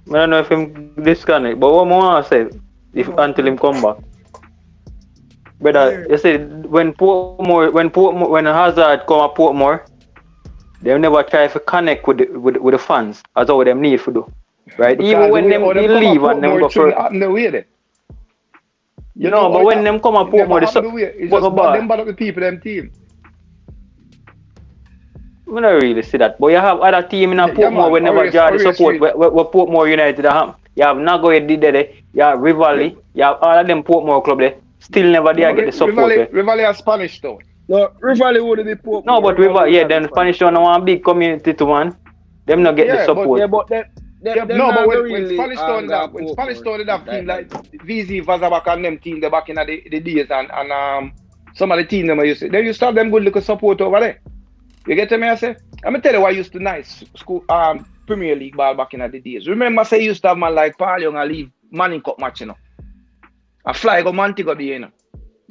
I don't know if him disconnect, but what more I say if until him come back. Brother, you see when Hazard come at Portmore, they never try to connect with the fans as how them need to do. Right? Even when them leave and them go for the way there. No, but when them come at Portmore, it's just them bad up the people, them team. I don't really see that. But you have other team in Portmore when never draw the support where Portmore United have. You have Nagoya did there, you have Rivali, you have all of them Portmore club there. Still never there get the support. Rivali are Spanish though. No, Rivali would be Portmore. No, but Rivali, then Spanish don't want big community to one. Them not get the support. But when Spanish Town did have team like VZ, Vazabak and them team, they back in the days and some of the team them used to. They used to have them good little support over there. You get to me? I say, I'm gonna tell you why I used to nice school Premier League ball back in the days. Remember, say you used to have man like Paul Young and leave Manning Cup match, you know. I fly go Montego there, you know.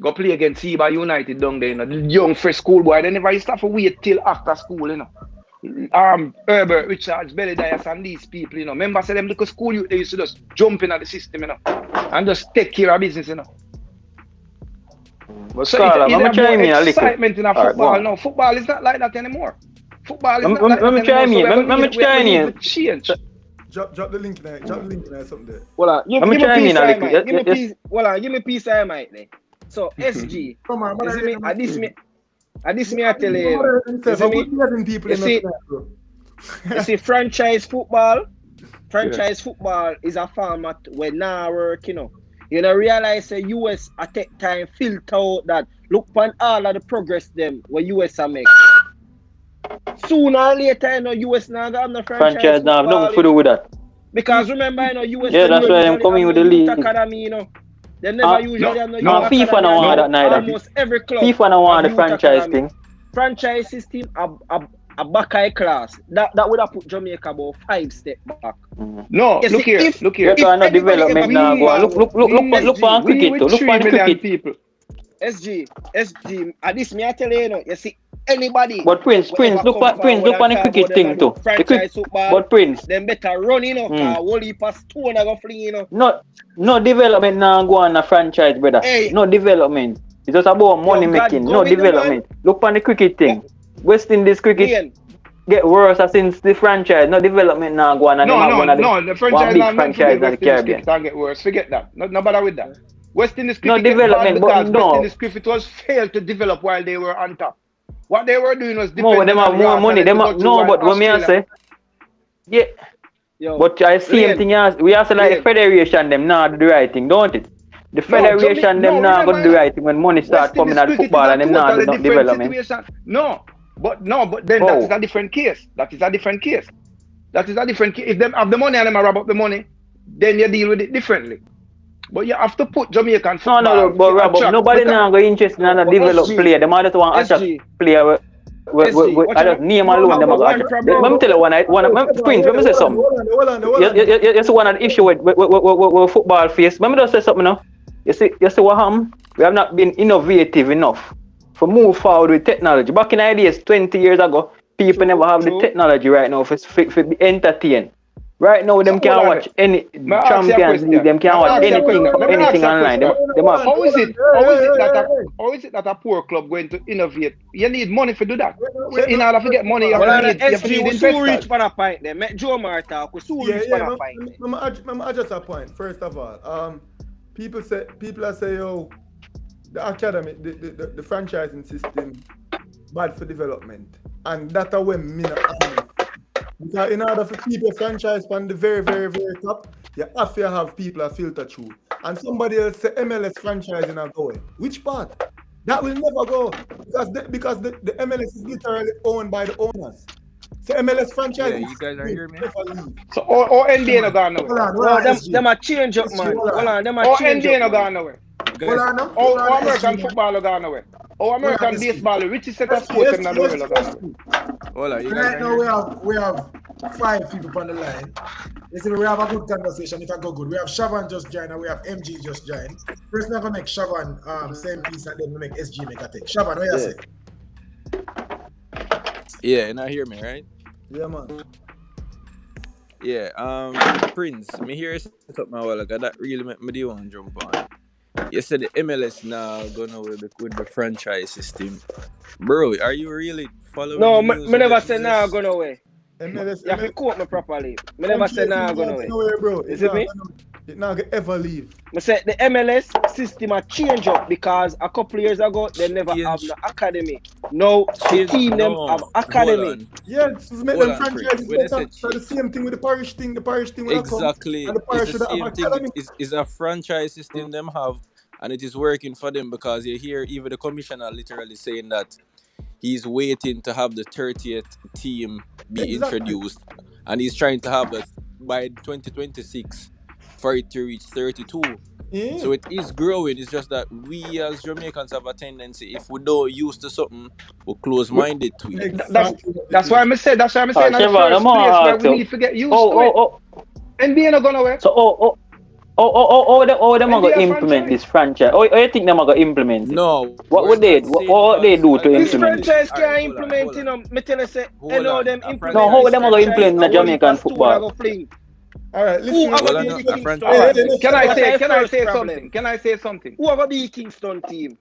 Go play against Seba United down there, you know. The young fresh schoolboy. They never used to have to wait till after school, you know. Herbert, Richards, Belly Dias and these people, you know. Remember, say them little school youth, they used to just jump in at the system, you know. And just take care of business, you know. But so it's more excitement in a football now. Football is not like that anymore. Football is not like that anymore. Let me try me. Change. Drop the link there. Drop the link there. Something there. Well, give me peace of mind there. So SG. Come on, this me I tell you. You see, franchise football is a format where now work, you know. You know, realize the US I take time filter out that look upon all of the progress them where US are make. Sooner or later, you know, US now got no franchise now have nothing to do with that. Because remember, you know, US that's why I'm coming with the league. Academy, you know. They never usually have no FIFA no want that neither. Almost every club. FIFA no want the franchise thing. Franchise system a Buckeye class. That would have put Jamaica about 5 steps back. No, look here. You are not development now. Look on cricket. Look on cricket. People. SG. At this me I tell you, you see anybody. But Prince, look on the cricket thing too. But Prince, them better run, you know. Whole heap of stone I go fling, you know. No development now go on a franchise, brother. Hey. No development. It's just about money making. No development. Look on the cricket thing. West Indies cricket get worse since the franchise. No development now go on. No, the franchise now franchise in the Caribbean. Get worse. Forget that. No bother with that. West Indies cricket no development, but no. West Indies cricket was failed to develop while they were on top. What they were doing was depending them have more money. But what me I say, but I see him thing as we also like the federation them now do the right thing, don't it? The federation them now go do the right thing when money start coming at football and them now do not development. No, but then that is a different case. If them have the money and them rob up the money, then you deal with it differently. But you have to put Jamaican football. No, but Rob, nobody now go interested in a develop player. Them just want to attract player. I just name alone them go attract. Let me tell you one Prince. Let me say something. You see one of the issue with football face. Let me just say something now. You see what happened? We have not been innovative enough for move forward with technology. Back in the days, 20 years ago, people never have the technology right now for be entertained. Right now, them can't watch any Champions League. Them can't watch anything online. How is it that a poor club going to innovate? You need money to do that. So in order to get money, you need investors. Reach for a point there. Make Joe Marta. Reach for a point. I just a point. First of all, people are saying, yo, the academy, the franchising system, bad for development, and that's when me not happening. Because in order for keep a franchise from the very, very, very top, you have to have people a filter through. And somebody else say MLS franchising are going. Which part? That will never go. Because the MLS is literally owned by the owners. So MLS franchise. Yeah, you guys are hearing me? So or NBA no gone nowhere. Them a change up, man. Hold on, them a change up. NBA no gone nowhere. Or American football no gone nowhere. Or American baseball, the richest set of sports in the world no gone nowhere. Right now we have 5 people on the line. Listen, we have a good conversation. If I go good, we have Shavan just joined and we have MG just joined. First, I'm gonna make Shavan same piece and then we make SG make a take. Shavan, what you say? Yeah, and I hear me, right? Yeah, man. Prince, me hear you say something a while ago that really make me do want to jump on. You said the MLS now gonna with the franchise system. Bro, are you really following No, the me news with the never say nah MLS? gone away. MLS, You have to quote me properly. Me never say nah gone away. Nowhere, bro. You see me? It not gonna ever leave. I said the MLS system a change up because a couple years ago they never have Change. no academy. Now the team them have academy. Yeah, this is make Hold them on, franchises when they better. said So the same thing with the parish thing. The parish thing will come. exactly, And the parish it's should the have same thing. academy. It's a franchise system them have, and it is working for them because you hear even the commissioner literally saying that he's waiting to have the 30th team be introduced, and he's trying to have it by 2026 for it to reach 32. Yeah. So it is growing. It's just that we as Jamaicans have a tendency, if we don't used to something, we're close-minded to it. That's why I said. That's why I'm saying Sheva, the first place where we need to get used to it. NBA not gonna work. So them are gonna implement this franchise? Oh, you think them are gonna implement it? No. What would they? What they do to This implement it? franchise can't implement it. Me tell you say, I know them implement. No, how them are gonna implement the Jamaican football? All right, listen. Can I say something? Can I say something? Who are gonna be the Kingston team?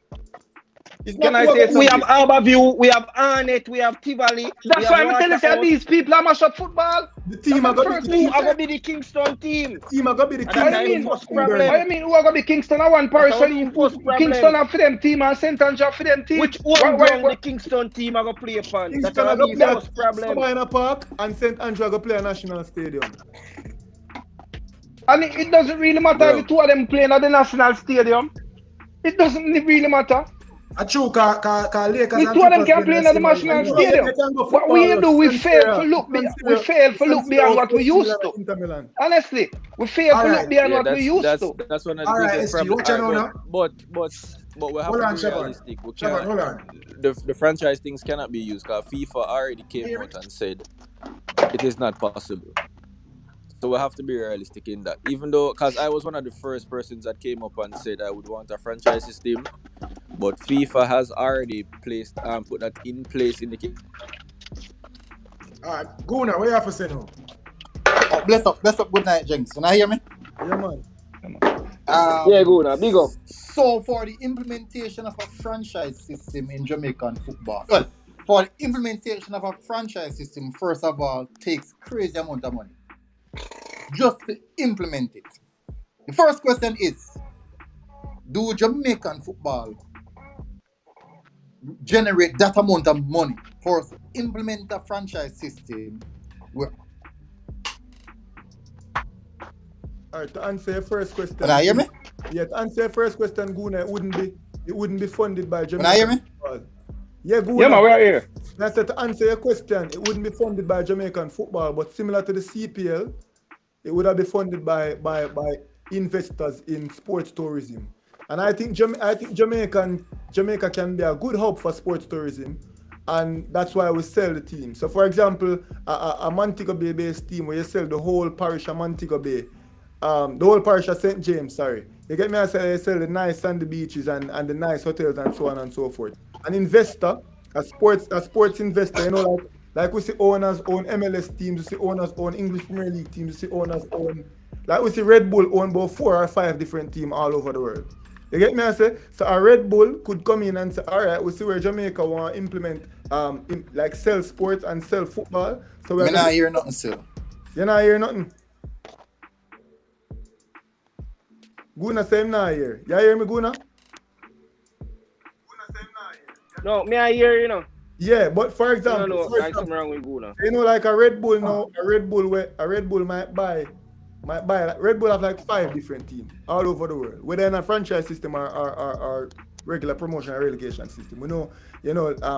Can I say something? We have Harborview, we have Arnett, we have Tivoli. That's why I'm telling you, these people are mash up football. The team are gonna be the Kingston team. The team are gonna be the Kingston. I mean, who are gonna be Kingston? I one person. Kingston are for them team and St. Andrew for them team. Which one the Kingston team are gonna play upon? That's gonna be the first problem. Sabina Park and St. Andrew are gonna play a national stadium. And it doesn't really matter if the two of them playing at the national stadium. It doesn't really matter. True, because Lakers the two of them can play in the national stadium. What we do, we fail to look beyond what we used to. Honestly, we fail to look beyond what we used to. That's one of the biggest problems. But we have to be realistic. Hold on. The franchise things cannot be used because FIFA already came out and said it is not possible. So we have to be realistic in that. Even though, because I was one of the first persons that came up and said I would want a franchise system, but FIFA has already placed and put that in place in the game. Alright, Guna, what you have to say now? Bless up, good night, Jenks. Can I hear me? Yeah, man. Yeah, Guna, big up. So for the implementation of a franchise system in Jamaican football, well, for the implementation of a franchise system, first of all, takes crazy amount of money. Just to implement it. The first question is, do Jamaican football generate that amount of money for us to implement a franchise system? Alright, to answer your first question. Can you hear me? Yeah, to answer your first question, Guna, it wouldn't be funded by Jamaican. Can you hear me? Football. Yeah, Guna. Yeah, man, we're here. That's to answer your question. It wouldn't be funded by Jamaican football, but similar to the CPL, it would have been funded by investors in sports tourism. And I think Jamaica can be a good hub for sports tourism, and that's why we sell the team. So, for example, a Montego Bay based team where you sell the whole parish of Montego Bay, the whole parish of St. James, sorry. You get me? I sell the nice sandy beaches and the nice hotels and so on and so forth. An investor, a sports investor, you know, like we see owners own MLS teams, we see owners own English Premier League teams, we see owners own, like we see Red Bull own about 4 or 5 different teams all over the world. You get me? I say, so a Red Bull could come in and say, all right, we see where Jamaica want to implement, like sell sports and sell football. So we're not hear nothing, sir. You're not hear nothing? Guna say him not hear. You hear me, Guna? Guna say him not hear. No, me I hear you know. Yeah, but for example, something wrong with Guna. You know, like a Red Bull now, a Red Bull might buy. Red Bull have like 5 different teams all over the world, whether in a franchise system or regular promotion and relegation system. We know,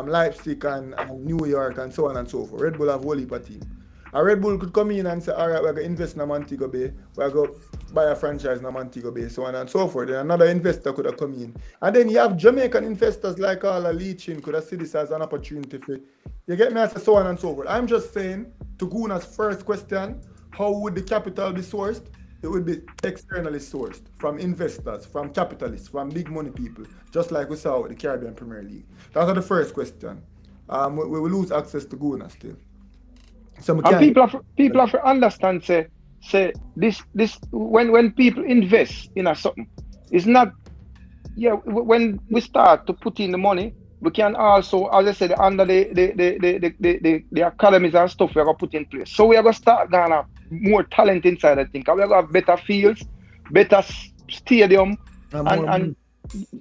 Leipzig and New York and so on and so forth. Red Bull have a whole heap of team. A Red Bull could come in and say, all right, we're going to invest in Montego Bay, we're going to buy a franchise in Montego Bay, so on and so forth. Then another investor could have come in. And then you have Jamaican investors like all Leachin could have seen this as an opportunity for, you get me, as so on and so forth. I'm just saying, to Guna's first question, how would the capital be sourced? It would be externally sourced from investors, from capitalists, from big money people, just like we saw with the Caribbean Premier League. That's the first question. We will lose access to Guna still. And people have to understand say this when people invest in a something, it's not when we start to put in the money, we can also, as I said, under the academies and stuff we are gonna put in place. So we are gonna start gonna more talent inside, I think. We are gonna have better fields, better stadium, and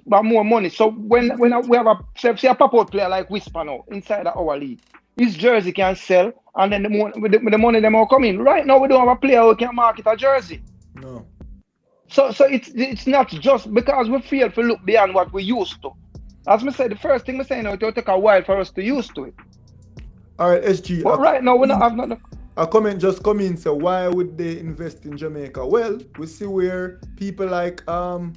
more money. So when we have a pop-out player like Whisper now inside our league, his jersey can sell, and then the money them will come in. Right now we don't have a player who can market a jersey. No. So it's not just because we fail to look beyond what we used to. As I said, the first thing I say now, it will take a while for us to used to it. All right, SG. But right now we don't have nothing. A comment just come in, say why would they invest in Jamaica? Well, we see where people like the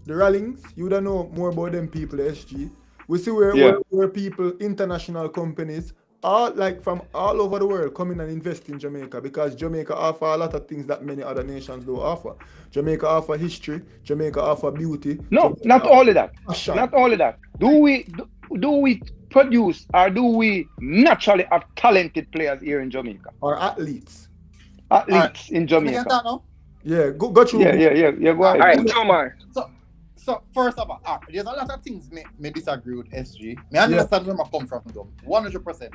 Rallings, you don't know more about them people, SG. We see where people, international companies, all like from all over the world come in and invest in Jamaica because Jamaica offer a lot of things that many other nations don't offer. Jamaica offer history, Jamaica offer beauty. No, Jamaica not all of that. fashion. Not all of that. Do we produce or do we naturally have talented players here in Jamaica? Or athletes. Athletes in Jamaica. Yeah, go through. Yeah. Go ahead. All right, Jomar. So first of all, there's a lot of things me disagree with SG. Me understand where I come from though, 100%.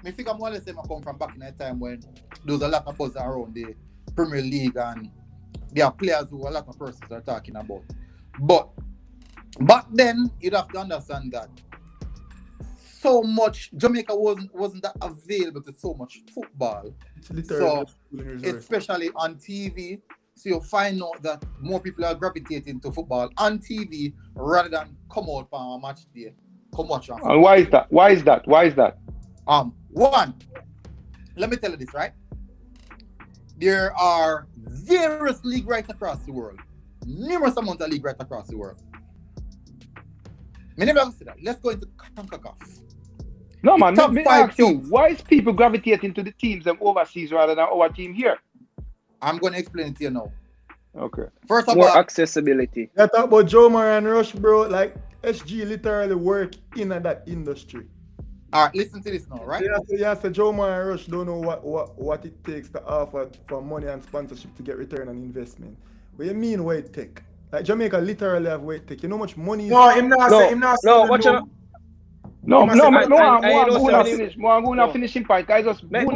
Me think I'm gonna say I come from back in that time when there was a lot of buzz around the Premier League and there are players who a lot of persons are talking about. But back then you'd have to understand that so much Jamaica wasn't that available to so much football. It's literally especially on TV. So you'll find out that more people are gravitating to football on TV rather than come out for a match day. Come watch on. And why is that? One, let me tell you this, right? There are various leagues right across the world. Numerous amounts of leagues right across the world. Me never say that. Let's go into CONCACAF. No, man, let me ask you, why is people gravitating to the teams overseas rather than our team here? I'm going to explain it to you now. Okay. First of all, accessibility. Yeah, talk about Jomar and Rush, bro. Like, SG literally work in that industry. All right, listen to this now, right? Yeah, so Jomar and Rush don't know what it takes to offer for money and sponsorship to get return on investment. What you mean, what it take? Like, Jamaica literally have what it take. You know how much money is... No, watch out. No, I'm going to finish in part. Guys, just one thing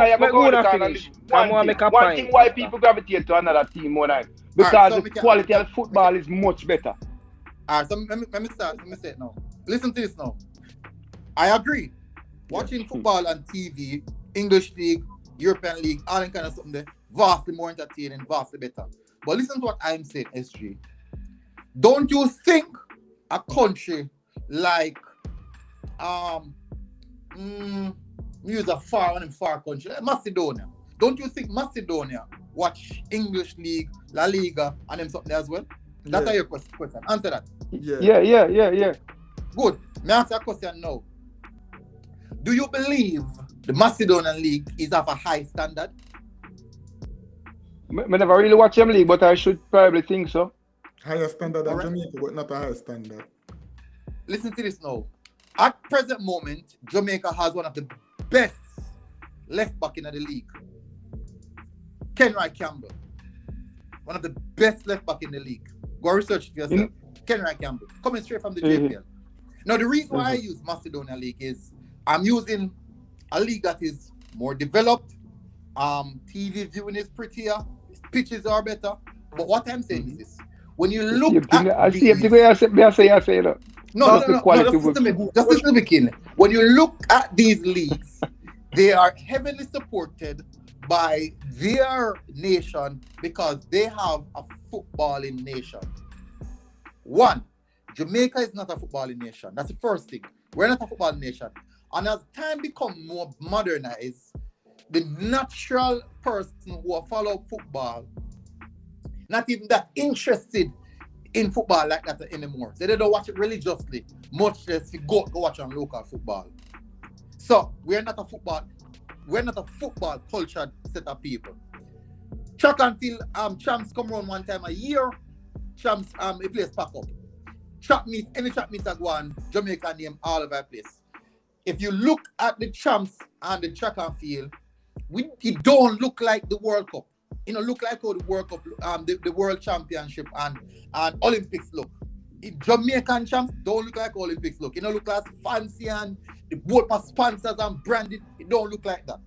why people gravitate to another team more than because the quality of football is much better. Alright, so let me say it now. Listen to this now. I agree. Watching football on TV, English League, European League, all that kind of something there, vastly more entertaining, vastly better. But listen to what I'm saying, SG. Don't you think a country like use a far country like Macedonia. Don't you think Macedonia watch English League, La Liga, and them something as well? That's your question. Answer that. Yeah. Good. Me answer a question now. Do you believe the Macedonian League is of a high standard? I never really watch them league, but I should probably think so. Higher standard than Jamaica, but not a high standard. Listen to this now. At present moment, Jamaica has one of the best left back in the league. Kenry Campbell. One of the best left back in the league. Go research it for yourself. Kenry Campbell. Coming straight from the JPL. Now, the reason why I use Macedonia League is I'm using a league that is more developed. TV viewing is prettier. Pitches are better. But what I'm saying is this. When you look at just listen to me. When you look at these leagues, they are heavily supported by their nation because they have a footballing nation. One, Jamaica is not a footballing nation. That's the first thing. We're not a footballing nation. And as time becomes more modernized, the natural person who follow football, not even that interested in football like that anymore. They don't watch it religiously, much less go watch on local football. So we're not a football cultured set of people. Track and field champs come around one time a year. Champs a place pack up. Any track meets that go on, Jamaica name all over the place. If you look at the champs and the track and field, it don't look like the World Cup. You know, look like how the World Cup, the World Championship and Olympics look. Jamaican champs don't look like Olympics look. It don't look like fancy and the boat for sponsors and branded. It don't look like that.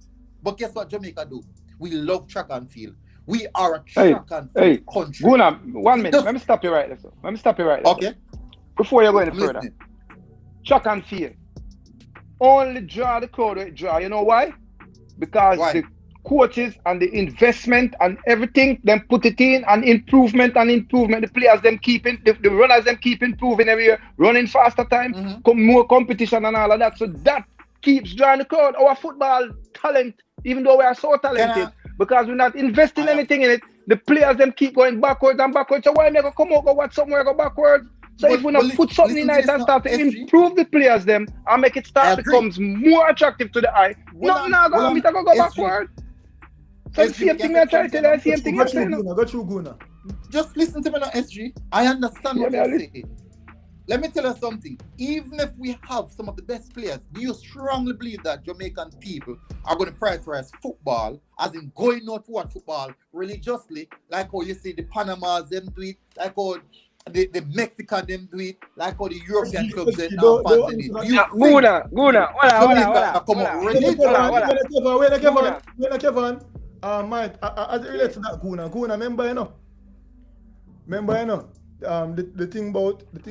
But guess what Jamaica do? We love track and field. We are a track and field country. Guna, 1 minute. Let me stop you right there. Okay. Before you go any further. Listening. Track and field. Only draw the crowd with draw. You know why? Because the coaches and the investment and everything, them put it in and improvement. The players them keeping, the runners them keep improving every year, running faster time, more competition and all of that. So that keeps drawing the crowd. Our football talent, even though we are so talented, because we're not investing anything in it, the players them keep going backwards and backwards. So why never come out go watch somewhere go backwards? So if we not put something in it and start to improve the players them and make it start becomes more attractive to the eye, nothing now go backward. So the same thing I try to tell you, the same thing I say. Go through Guna. Just listen to me now, SG. I understand what you're saying. Let me tell you something. Even if we have some of the best players, do you strongly believe that Jamaican people are going to prioritize football, as in going out to watch football religiously, like how you see the Panamas them do it, like how the Mexican them do it, like how the European clubs them fans do it. Kevin, Mike, as it relates to that Guna, remember the thing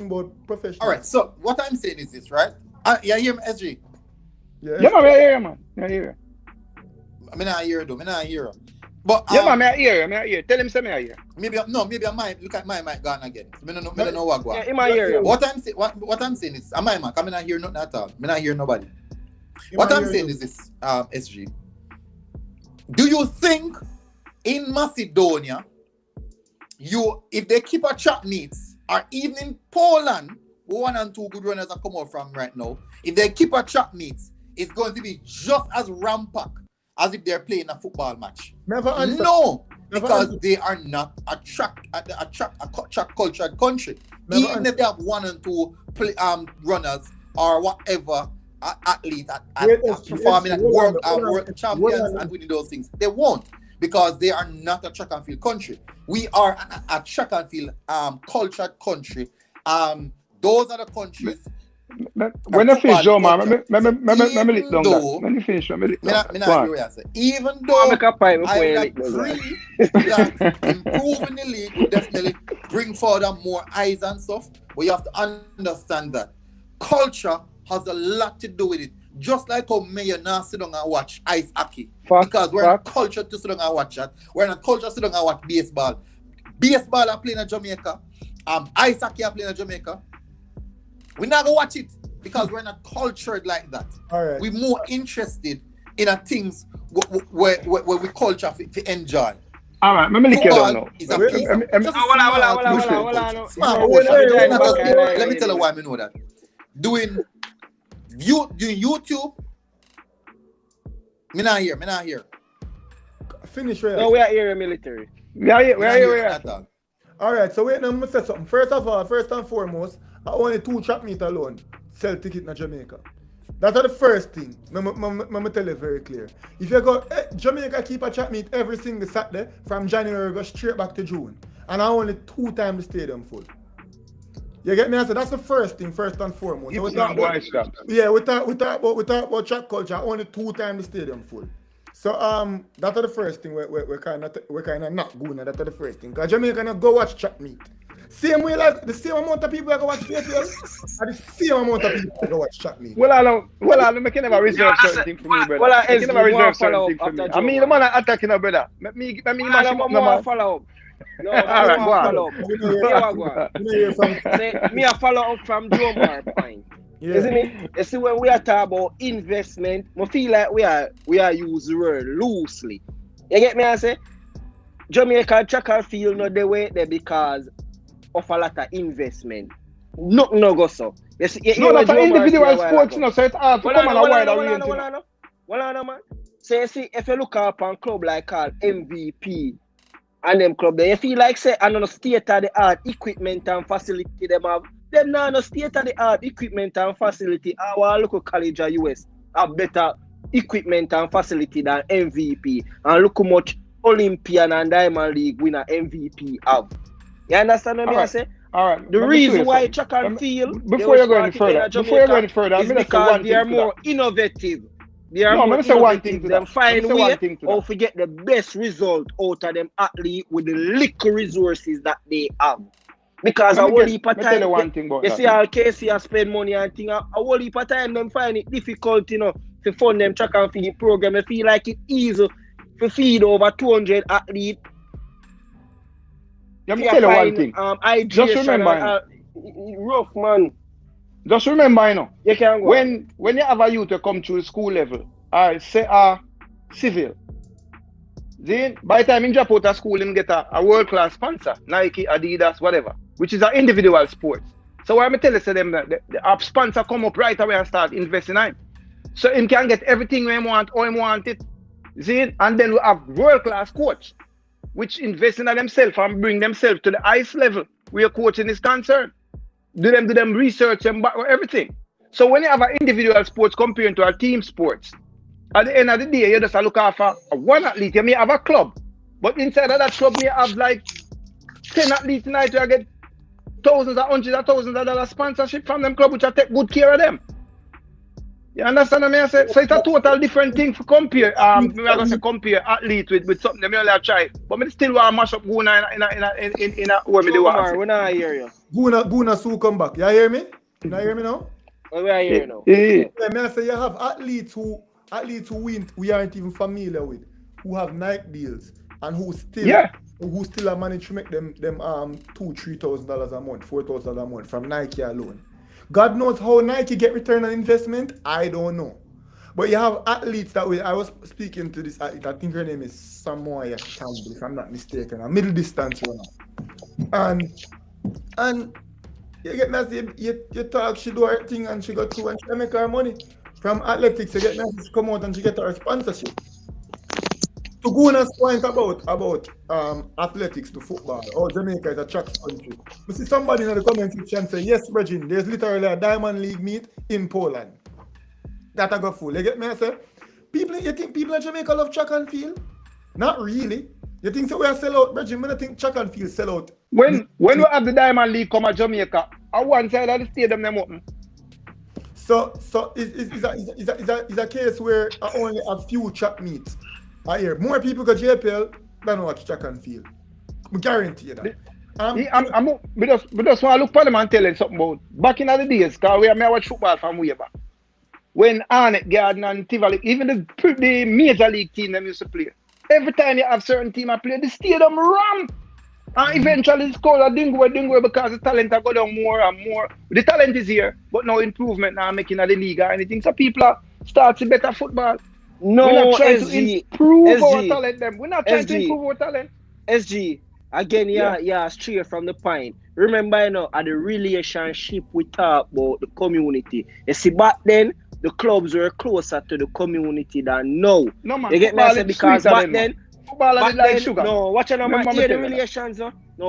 about professional. All right, so what I'm saying is this, right? You hear me, SG? Yeah, man, I hear you, man. I hear you. I not hear you, I hear you. But man, I hear you. Tell him something I hear. Maybe I might look at my mic gone again. I don't know what going. Yeah, he might hear you. What I'm saying is, my mic, I'm not hear nothing at all. I'm not hear nobody. What I'm saying is this, SG. Do you think in Macedonia, if they keep a track meets, or even in Poland, 1 and 2 good runners are come out from right now, if they keep a track meets, it's going to be just as rampack as if they're playing a football match. No, because they are not a track cultured country. Even if they have 1 and 2 runners or whatever athletes performing at world champions and winning those things, they won't, because they are not a track and field country. We are a track and field cultured country. Those are the countries. When I finish, Joe, man, let me lick down that. Let me finish. Even though I agree that improving the league will definitely bring forward more eyes and stuff, but you have to understand that culture has a lot to do with it. Just like how Mayor now sit down and watch ice hockey. Because we're not cultured to sit down and watch that. We're not cultured to sit down and watch baseball. Baseball are playing in Jamaica. Ice hockey are playing in Jamaica. We're not going to watch it because we're not cultured like that. All right. We're more interested in things where we culture to enjoy. All right, let me lick you down now. Let me tell you why I know that. Doing YouTube, me not here. Finish right. No, we are here military. We are here. Alright, so wait, now I'm going to say something. First and foremost, I only 2 track meet alone sell ticket in Jamaica. That's the first thing. I'm tell you very clear. If you go, Jamaica keep a track meet every single Saturday from January go straight back to June. And I only 2 times the stadium full. You get me? I said that's the first thing, first and foremost. It's not wise, yeah, we talk about track culture, only 2 times the stadium full. So that's the first thing we're kind of not going. That's the first thing. Cause Jamaica not go watch track meet. Same way like the same amount of people that go watch FIFA, and the same amount of people that go watch track meet. Well, I can never reserve certain thing for me, brother. I can never reserve certain thing for me. I mean, the man attacking a brother. Me follow up. No, all right, follow up. Me a follow up from Jomar point. Yeah. Isn't it? You see, when we are talking about investment, I feel like we are use the word loosely. You get me? I say Jamaica track and field not the way there because of a lot of investment. No go so. You see, that's an individual sports, so it's hard to come on a wider range. Man. So you see, if you look up on club like called MVP and them club there, you feel like say I know state of the art equipment and facility them have. Them now no state of the art equipment and facility. Our local college or US have better equipment and facility than MVP. And look how much Olympian and Diamond League winner MVP have. You understand what I say? All right. The reason why track and field before you go any further, is because they are more innovative. They are more innovative. They find way how to get the best result out of them athlete with the little resources that they have. Because a whole heap of time, you see how KC spend money and things, a whole heap of time them find it difficult, to fund them track and field program. They feel like it's easy to feed over 200 athletes. Let me tell you one thing. Just remember, rough man. Just remember, you can go. When you have a youth to come through school level, or say civil, then by the time you drop out of school, you get a world-class sponsor, Nike, Adidas, whatever, which is an individual sport. So what I'm telling them that the sponsor come up right away and start investing in it. So him can get everything we want, how he want it. See? And then we have world-class coach, which invest in themselves and bring themselves to the highest level where coaching is concerned. Do them research and everything. So when you have an individual sports compared to a team sports, at the end of the day, you just look after one athlete. You may have a club, but inside of that club, you have like 10 athletes tonight where you get thousands or hundreds of thousands of dollars sponsorship from them club, which I take good care of them. You understand what I say? So it's a total different thing for compare. I'm going to compare athlete with something that I try. But I still want to mash up Guna in a where me do what. When I hear you. Guna soon come back. You hear me? You hear me now? We are here now. Yeah, I say you have athletes who we aren't even familiar with, who have Nike deals and who still are managed to make them $2,000-$3,000 a month, $4,000 a month from Nike alone. God knows how Nike get return on investment. I don't know. But you have athletes that way. I was speaking to this athlete. I think her name is Samoa Campbell, if I'm not mistaken. A middle distance runner. And you get me, you talk, she do her thing and she go through and she make her money. From athletics, you get me, she come out and she get her sponsorship. To Guna's point about athletics to football, or Jamaica is a track country. We see somebody in the comment section say, yes, Virgin, there's literally a Diamond League meet in Poland. That I go full. You get me? I say, you think people in Jamaica love track and field? Not really. You think so we are sell out, Virgin? I don't think track and field sell out. When we have the Diamond League come to Jamaica, on one side of the stadium them open. So it's a case where I only have few track meets. I hear more people go JPL than watch track and field. I guarantee you that. We just want to look for them and tell them something about back in the days, because we watch football from way back. When Arnett, Garden and Tivoli, even the major league team them used to play. Every time you have certain team I play, the stadium ram. And eventually it's called a dingo because the talent go down more and more. The talent is here, but no improvement now making the league or anything. So people start to better football. No, we're not trying SG, to improve SG, our talent. We're not trying SG, to improve our talent. SG, again, straight from the point. Remember, at the relationship we talk about the community. You see, back then, the clubs were closer to the community than now. No, man. You get me? I say because back then, sugar. No, watch out, man. Hear the relations,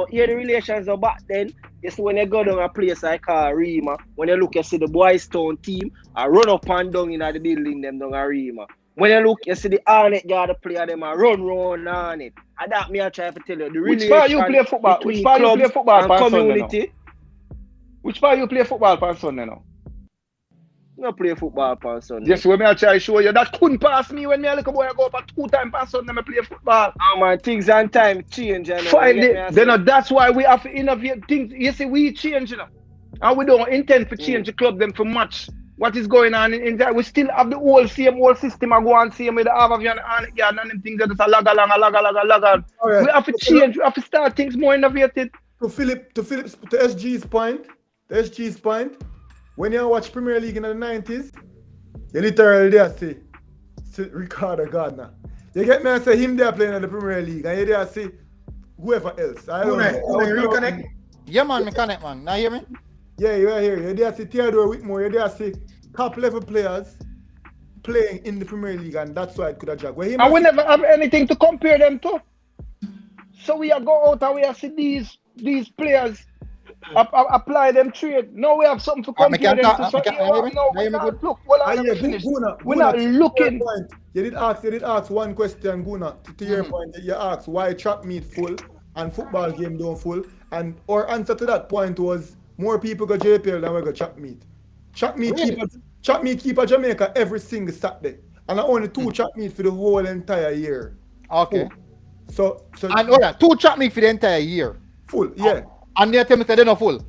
hear the relations, back then. You see, when you go down a place like Rima, when you look, you see the Boys Town team, I run up and down in the building, them down a Rima. When you look, you see the Arnett guard player, them a run round on it. And that me I try to tell you. The which part you play football? Which part you play football for community? Which part you play football for Sunday now? No play football for Sunday. Yes, when I try to show you that couldn't pass me when me a little boy go up 2 times per Sunday I play football. Oh man, things and time change. That's why we have to innovate things. You see, we change, and we don't intend to change the club them for much. What is going on in there? We still have the whole system. I go and see with the Avavian and them things that is a lag along. Right. We have to change. We have to start things more innovative. To SG's point, when you watch Premier League in the 90s, you literally there see Ricardo Gardner. You get me? I say him there playing in the Premier League, and you there see whoever else. I don't know. You connect? Yeah, man, me connect, man. Now hear me? Yeah, you are here. You there see Theodore Whitmore. You there see top level players playing in the Premier League, and that's why it could have dragged. And we never have anything to compare them to. So we are go out and we are see these players apply them trade. Now we have something to compare them to. Look, we're not looking. You did ask one question, Guna. To your point, you asked why trap meet full and football game don't full, and our answer to that point was more people go JPL than we go trap meet. Trap meet keep a Jamaica every single Saturday, and only 2 trap meet for the whole entire year. Okay. So and 2 trap meet for the entire year. Full, yeah. And they tell me they're not full.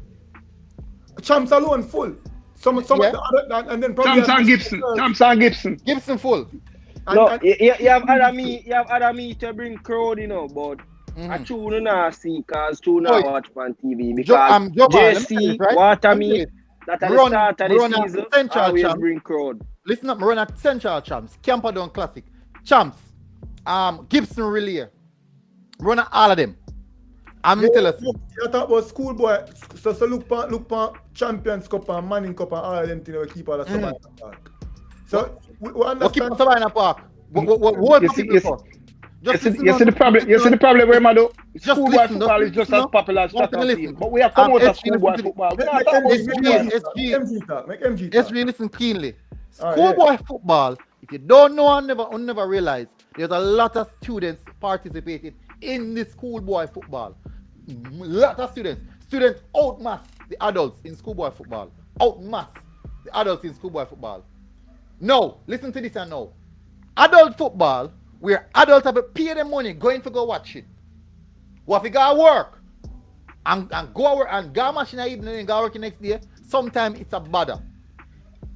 Champs alone full. Some of the other, and then probably Champs and Gibson. Gibson full. You have other me to bring crowd, but I tune not see cause tune not watch on TV because JC, Watermeat, that at the start of the season, always bring crowd. Listen up, run at Central Champs, Camperdown Classic, Champs, Gibson Relay, run at all of them. I'm telling you. You talk about schoolboy, so look for Champions Cup and Manning Cup and all of them things we keep all the Savannah Park. So we understand. Keep Savannah Park. You see the problem where Mado schoolboy football is just as popular as soccer team. But we have come out of schoolboy football. SG, listen keenly. Schoolboy football, if you don't know and never realize, there's a lot of students participating in the schoolboy football. Lot of students outmass the adults in schoolboy football. Outmass the adults in schoolboy football. No, listen to this and now. Adult football, where adults have to pay them money going to go watch it. What if you go work and go work and go machine in the evening and go work the next day? Sometimes it's a bother.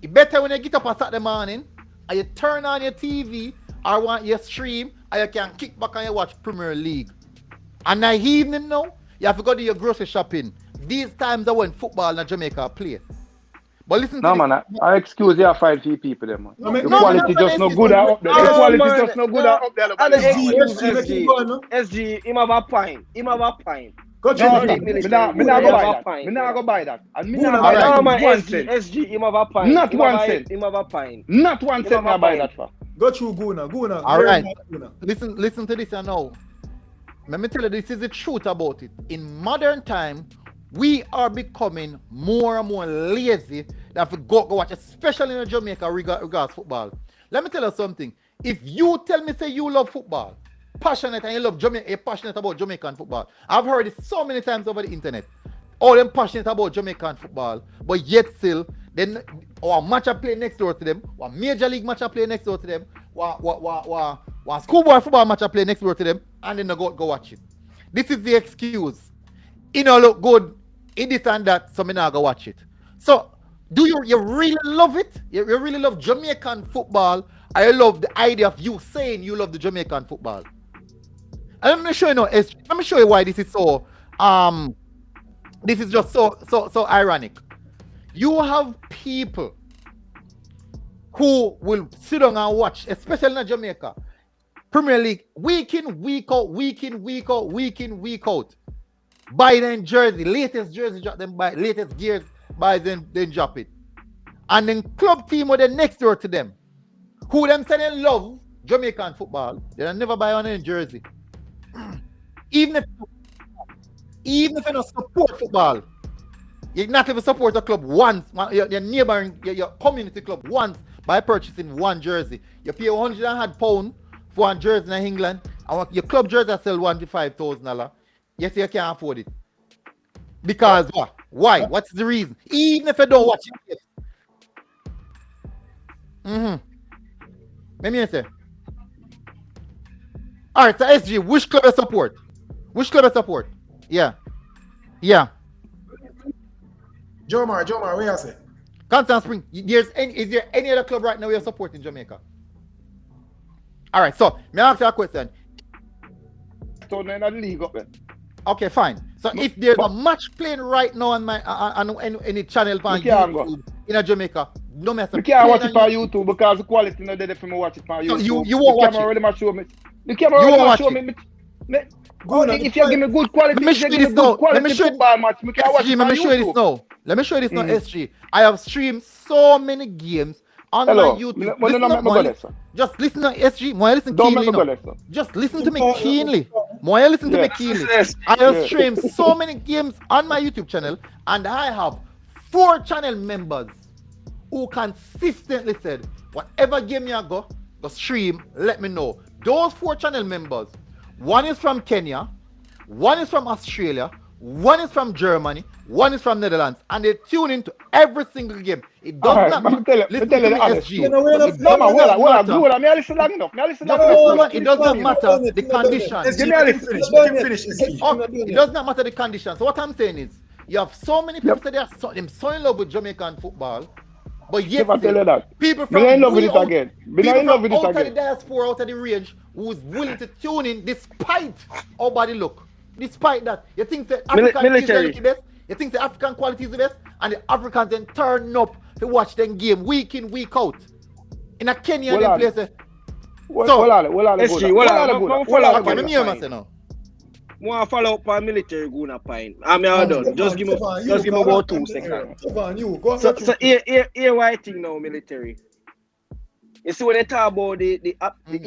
It's better when you get up on Saturday morning and you turn on your TV or want your stream and you can kick back and you watch Premier League. And that evening now, you have to go to your grocery shopping. These times are when football in Jamaica play. But listen to man, I excuse you 5 people there, man. The quality just no good up there. The quality just no good up there. SG, him have a pint. Me not go buy that. And me not buy 1 cent. SG, him have a pint. Not 1 cent. Him have a pint. Not 1 cent I buy that for. Go through Guna. All right. Listen to this now. Let me tell you, this is the truth about it. In modern time, we are becoming more and more lazy than to go watch, especially in Jamaica regards football. Let me tell you something. If you tell me say you love football, passionate and you love Jamaica, you're passionate about Jamaican football. I've heard it so many times over the internet. All them passionate about Jamaican football, but yet still, then or match I play next door to them, or major league match I play next door to them, or schoolboy football match I play next door to them, and then they go watch it. This is the excuse. You know, look good in this and that, so me now go watch it. So, do you really love it? You really love Jamaican football? I love the idea of you saying you love the Jamaican football. And let me show you let me show you why this is so this is just so ironic. You have people who will sit down and watch, especially in Jamaica, Premier League, week in, week out. Buy them jersey, latest jersey, drop them buy, latest gears, buy them, then drop it. And then club team were the next door to them, who them say they love Jamaican football, they'll never buy one in jersey. Even if you don't support football, you not even support a club once, your neighboring, your community club once by purchasing one jersey. You pay £100 for one jersey in England, and your club jersey sell $1,500. Yes, you can't afford it. Because what? Why? What's the reason? Even if you don't watch it. Let me say. Alright, so SG, which club you support? Yeah. Jomar, where you say? Constant Spring. Is there any other club right now you're supporting Jamaica? Alright, so may I ask you a question? Okay, fine. So if there's a match playing right now on any channel on YouTube in Jamaica, no matter. You can't watch it on YouTube because the quality not there for me watch it on YouTube. So you won't watch it. Really show me. The camera really show me. If you give me good quality, let me show you this now. Let me show you this. Let me show you this now, SG. I have streamed so many games on my YouTube. Just listen to SG. Just listen keenly. Just listen to me keenly. More listen to me keenly. I have streamed so many games on my YouTube channel, and I have 4 channel members who consistently said, whatever game you go stream, let me know. Those 4 channel members, one is from Kenya, one is from Australia, one is from Germany, one is from Netherlands, and they tune into every single game. It does not matter. Listen to me, SG. It does not matter the conditions. It does not matter the conditions. So what I'm saying is, you have so many people say they are so in love with Jamaican football, but yet people from outside the diaspora, out of the range, who's willing to tune in despite our body look. Despite that, you think the African is the best, you think the African quality is the best, and the Africans then turn up to watch them game week in, week out. In a Kenya, they play say. So, I want to follow up on military guna pine. I'm done. Just give me about 2 seconds. So here why I think now military. You see when they talk about the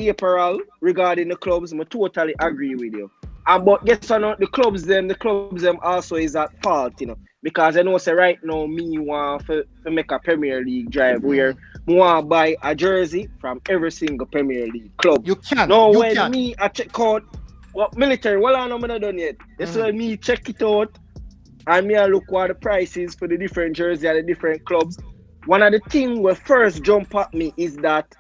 apparel regarding the clubs, I totally agree with you. But guess or not, the clubs them also is at fault, you know, because I know say right now me want to make a Premier League drive where I want to buy a jersey from every single Premier League club. You can. Now when me I check out what military, well I know I'm not done yet. That's why me check it out and me I look what the prices for the different jerseys at the different clubs. One of the things where first jump at me is that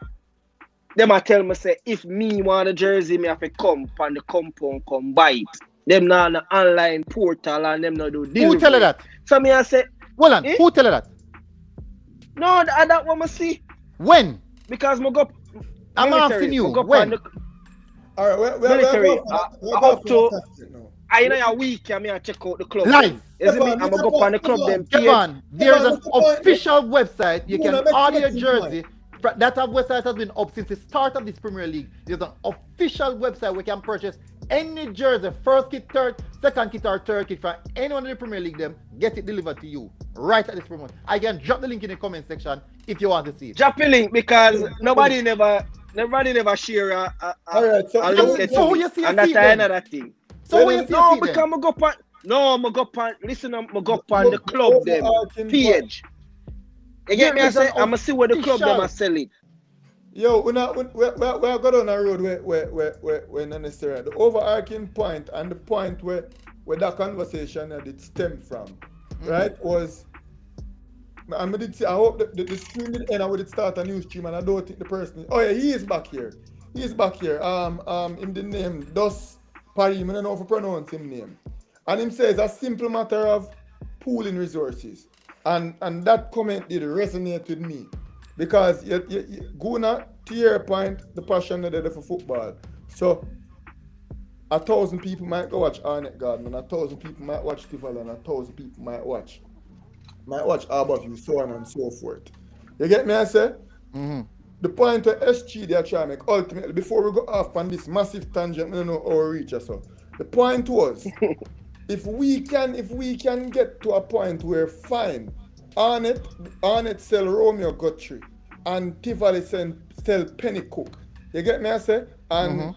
them I tell me say if me want a jersey, me have to come on the compound, come buy it. Them now on the online portal and them not do delivery. Who tell you that? So me I say, well, who tell you that? No, that what I see. When? Because I go. I'm asking you. When? All right, military. Up to I know a week. I check out the club. Live. I'm gonna go on the club. Them. Kevin, there is an official website. You can order your jersey. That website has been up since the start of this Premier League. There's an official website where you can purchase any jersey, first kit, third, second kit, or third kit from anyone in the Premier League. Them get it delivered to you right at this promo. I can drop the link in the comment section if you want to see it. Drop the link because nobody never share a link. So who you see and that's another thing. So who you see? No, because I'm go on. No, I'm go on. Listen, I'm go on the club them page. You get me? I say, I'm gonna see where the club them are selling. Yo, we're going on a road where necessary. The overarching point and the point where that conversation did stem from, right, was I did say I hope the stream did end. I would start a new stream, and I don't think the person. Oh yeah, he is back here. In the name Dos Paris. I don't know if I pronounce him name. And him says a simple matter of pooling resources. And that comment did resonate with me because Guna, to your point, the passion that there for football. So 1,000 people might go watch Arnett Garden, and 1,000 people might watch Tival, and 1,000 people might watch Arborview, so on and so forth. You get me? I say. The point of SG they are trying to make ultimately before we go off on this massive tangent, I don't know how we reach us. So the point was. If we can get to a point where fine, Arnett sell Romeo Guthrie and Tivoli sell Penny Cook. You get me I say? And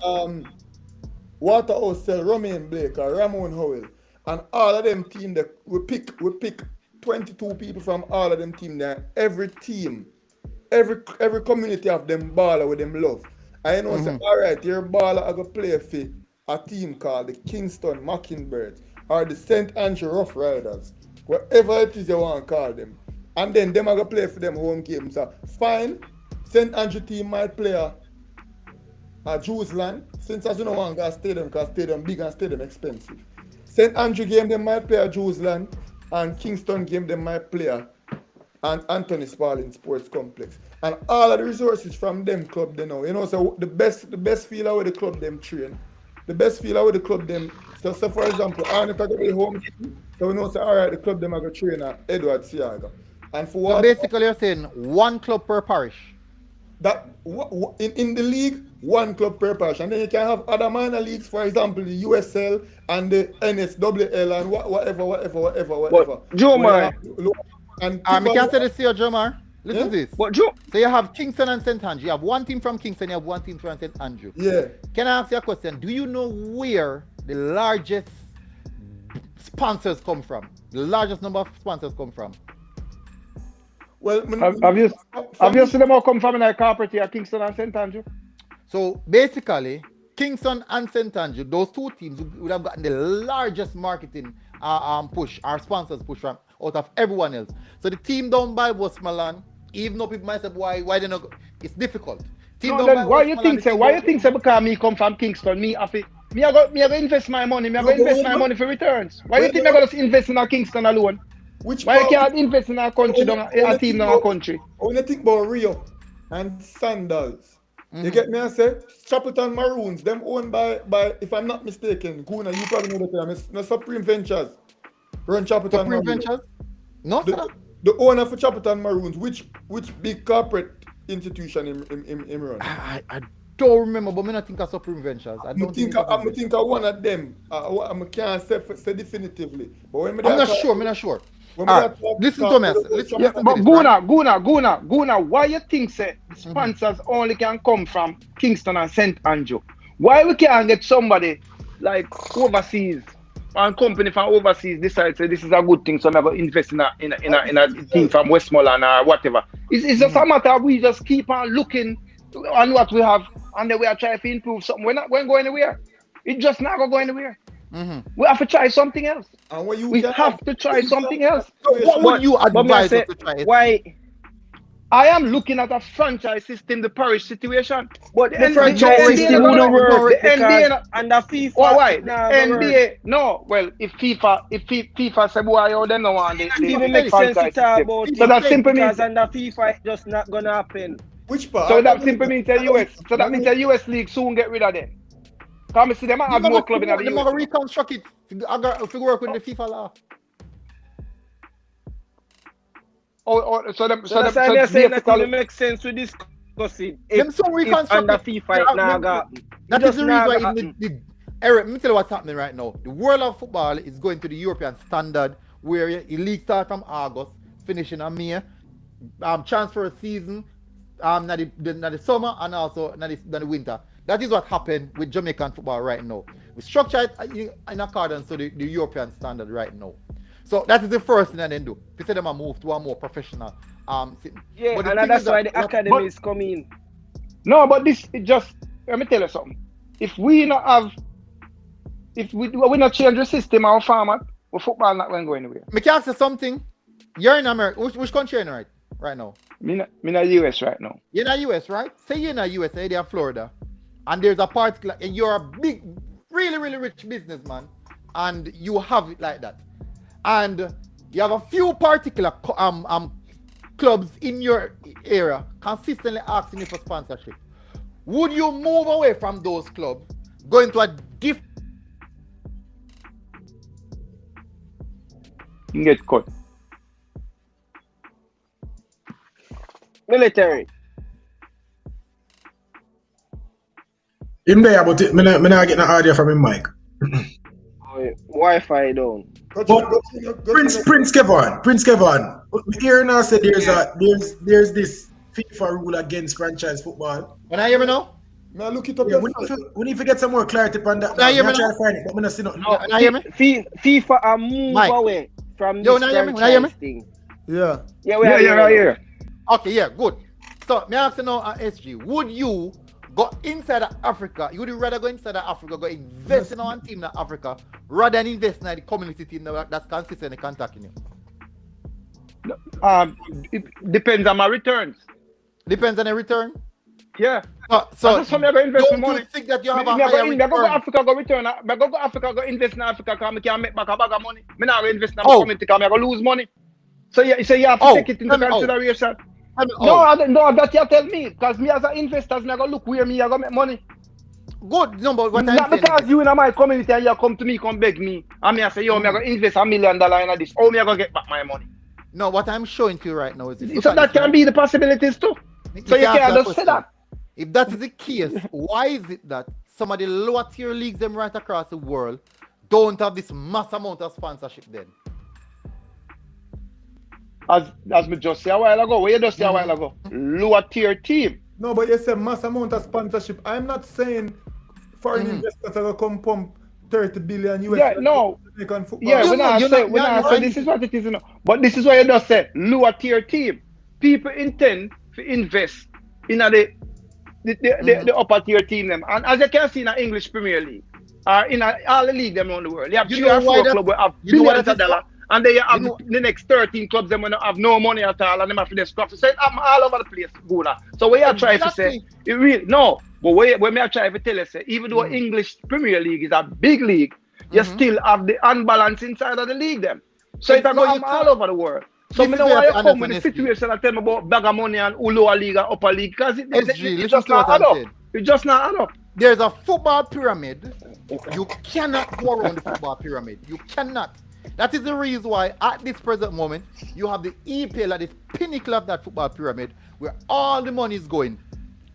Waterhouse sell Romain Blake or Ramon Howell. And all of them team that we pick 22 people from all of them team there. Every team, every community of them baller with them love. I know say, all right, your baller I go play for a team called the Kingston Mockingbirds or the St. Andrew Rough Riders, whatever it is you want to call them. And then them are going to play for them home games. So fine, St. Andrew team might play a Jewsland, since as you don't want to go stadium because stadium big and stadium expensive. St. Andrew game them might play a Jewsland, and Kingston game them might play a Anthony Sparling Sports Complex. And all of the resources from them club they know. You know, so the best feeler with the club them train. The best feeler with the club them. So for example, Arnett are going to be home. So we know say, all right, the club them are going to train at Edward Siaga. And for so basically you're saying one club per parish. That in the league, one club per parish. And then you can have other minor leagues, for example, the USL and the NSWL and whatever. Jomar. And I can say this to you, Jomar. Listen to this. But Joe, So you have Kingston and St. Andrew. You have one team from Kingston, you have one team from St. Andrew. Yeah. Can I ask you a question? Do you know where the largest sponsors come from? The largest number of sponsors come from? Well, have you seen them all come from in a corporate here, Kingston and St. Andrew? So basically, Kingston and St. Andrew, those two teams would have gotten the largest marketing push, our sponsors push from out of everyone else. So the team down by Westmoreland, even though people might say why they not, it's difficult. Team no, then why you think so? Why you think so? Because me come from Kingston, me I go invest my money. Me I go invest my money for returns. Why you think I go to invest in a Kingston alone? Why you can't invest in a country, a team in a country? When you think about Rio and Sandals, you get me? I say Chapelton Maroons, them owned by if I'm not mistaken, Guna, you probably know the term. It's no Supreme Ventures. Run Chapelton Supreme Maroons. Ventures? No, sir. The owner for Chapelton Maroons, which big corporate institution in run? I don't remember, but I think of Supreme Ventures. I think of one of them. I can't say definitively. But when I'm not sure. Listen to me. But Guna, why you think say sponsors only can come from Kingston and St. Andrew? Why we can't get somebody like overseas? One company from overseas decides this is a good thing, so I'm going to invest in a team from Westmoreland or whatever. It's just a matter of we just keep on looking on what we have and then we are trying to improve something. We're not going to go anywhere. It's just not going to go anywhere. We have to try something else. We have to try something else. What would you advise us to try? Why? I am looking at a franchise system, the parish situation. But the franchise system wouldn't work. The NBA and the FIFA. Why? The NBA. No. Well, if FIFA say boy, then no one. It even makes sense to talk about. So that simply means because under FIFA, it's just not gonna happen. Which part? So that simply means the US. So that means the US league soon get rid of them. Come see them have more club in the US. They're gonna reconstruct it. If you work with the FIFA law. So they're saying that it makes sense to discuss it. If under FIFA now got that is the reason why Eric, let me tell you what's happening right now. The world of football is going to the European standard where the league starts from August, finishing in May, transfer season, not the summer and also not the winter. That is what happened with Jamaican football right now. We structure it in accordance to the European standard right now. So that is the first thing that they do. They say them move to a more professional yeah, and that's why the academy is coming. No, but this it just let me tell you something. If we not change the system or format, football not going to go anywhere. Me can ask you something. You're in America. Which country are you right now? Me in the US right now. You're in the US, right? Say you're in the US, you're in Florida, and there's a particular, and you're a big, really, really rich businessman, and you have it like that. And you have a few particular clubs in your area consistently asking you for sponsorship. Would you move away from those clubs, go into a different? You get cut. Military. In there, but me not getting an audio from him, Mike. Wi-Fi down. But Prince Kevin, here now said there's this FIFA rule against franchise football. When I hear me now? Now look it up. Yeah, we need to get some more clarity on that. Now, I'm trying to find it, but I'm not seeing nothing. FIFA are move away from this franchise thing. Yeah. Yeah, we are right here. Okay, yeah, good. So, me ask you now, SG, would you go inside of Africa? You would rather go inside of Africa, go invest in one team in Africa, rather than invest in the community team that's consistently contacting you? It depends on my returns. Depends on the return? Yeah. So that's something I go invest don't money. You think that you have a higher return? I go to Africa, go return. I go to Africa, go invest in Africa, because I can make back a bag of money. I not invest in my community, because I go lose money. So you have to take it into consideration. No, that you tell me, because me as an investor, I go look where me I go make money. Good, no, but what not because you in my community and you come to me, come beg me, and me I say, yo, me I go invest $1 million in this. Oh, me I go get back my money. No, what I'm showing to you right now is this. So that can be the possibilities too. So you can't just say that. If that is the case, why is it that some of the lower tier leagues them right across the world don't have this mass amount of sponsorship then? as me just say a while ago. What you just say a while ago? Lower tier team. No, but you say mass amount of sponsorship. I'm not saying foreign investors are gonna come pump 30 billion US. Yeah, no. Football. Yeah, when I say this is what it is, you know. But this is what you just said. Lower tier team. People intend to invest in the upper tier team them. And as you can see in the English Premier League, or in all the league them around the world, you have 3 or 4 clubs that have billions of dollars. And then you have the next 13 clubs them when have no money at all and them have to just scrap. So I'm all over the place, Guna. So what you trying to say, it really no. But what me try to tell you, say, even though English Premier League is a big league, you still have the unbalance inside of the league them. So it's all over the world. So me know why you come with the situation and tell me about bag of money and lower league and upper league, because it just not add up. It just not add up. There's a football pyramid. You cannot go around the football pyramid. You cannot. That is the reason why at this present moment you have the EPL at the pinnacle of that football pyramid where all the money is going.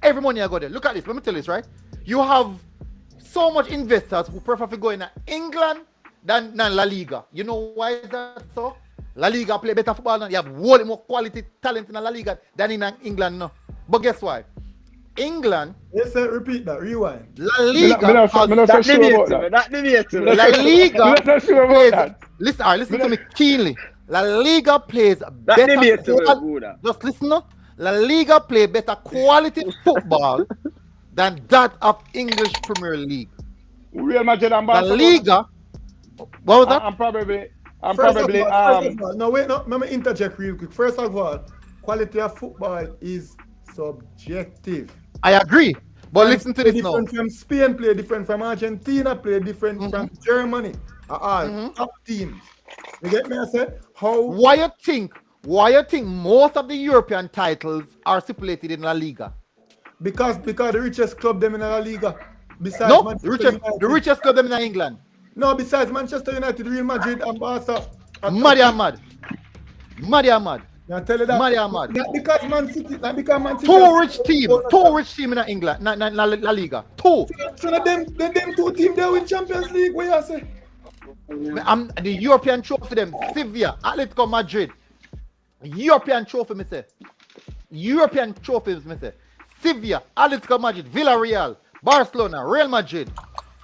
Every money I go there. Look at this. Let me tell you this, right? You have so much investors who prefer to go in England than La Liga. You know why is that so? La Liga play better football now. You have way more quality talent in La Liga than in England now. But guess why? England. Yes, sir, repeat that. Rewind. La Liga. La Liga. Listen to me keenly. La Liga plays better. Just listen now. La Liga play better quality football than that of English Premier League. Real Madrid and La Liga. What was that? I'm probably. No, wait, no. Let me interject real quick. First of all, quality of football is subjective. I agree. But listen to this now. Different from Spain, play different from Argentina, play different from Germany. Top teams. You get me? I said how. Why you think most of the European titles are stipulated in La Liga? Because the richest club them in La Liga. Besides no, the richest club them in England. No, besides Manchester United, Real Madrid, and Barca. Madi Ahmad. Now tell you that. Madi Ahmad. Not because Man City. Two rich team in England, not La Liga. Two. So them two teams there win Champions League. What you say? The European trophy them, Sevilla, Atletico Madrid. European trophy, me say. European trophies, me say. Sevilla, Atletico Madrid, Villarreal, Barcelona, Real Madrid.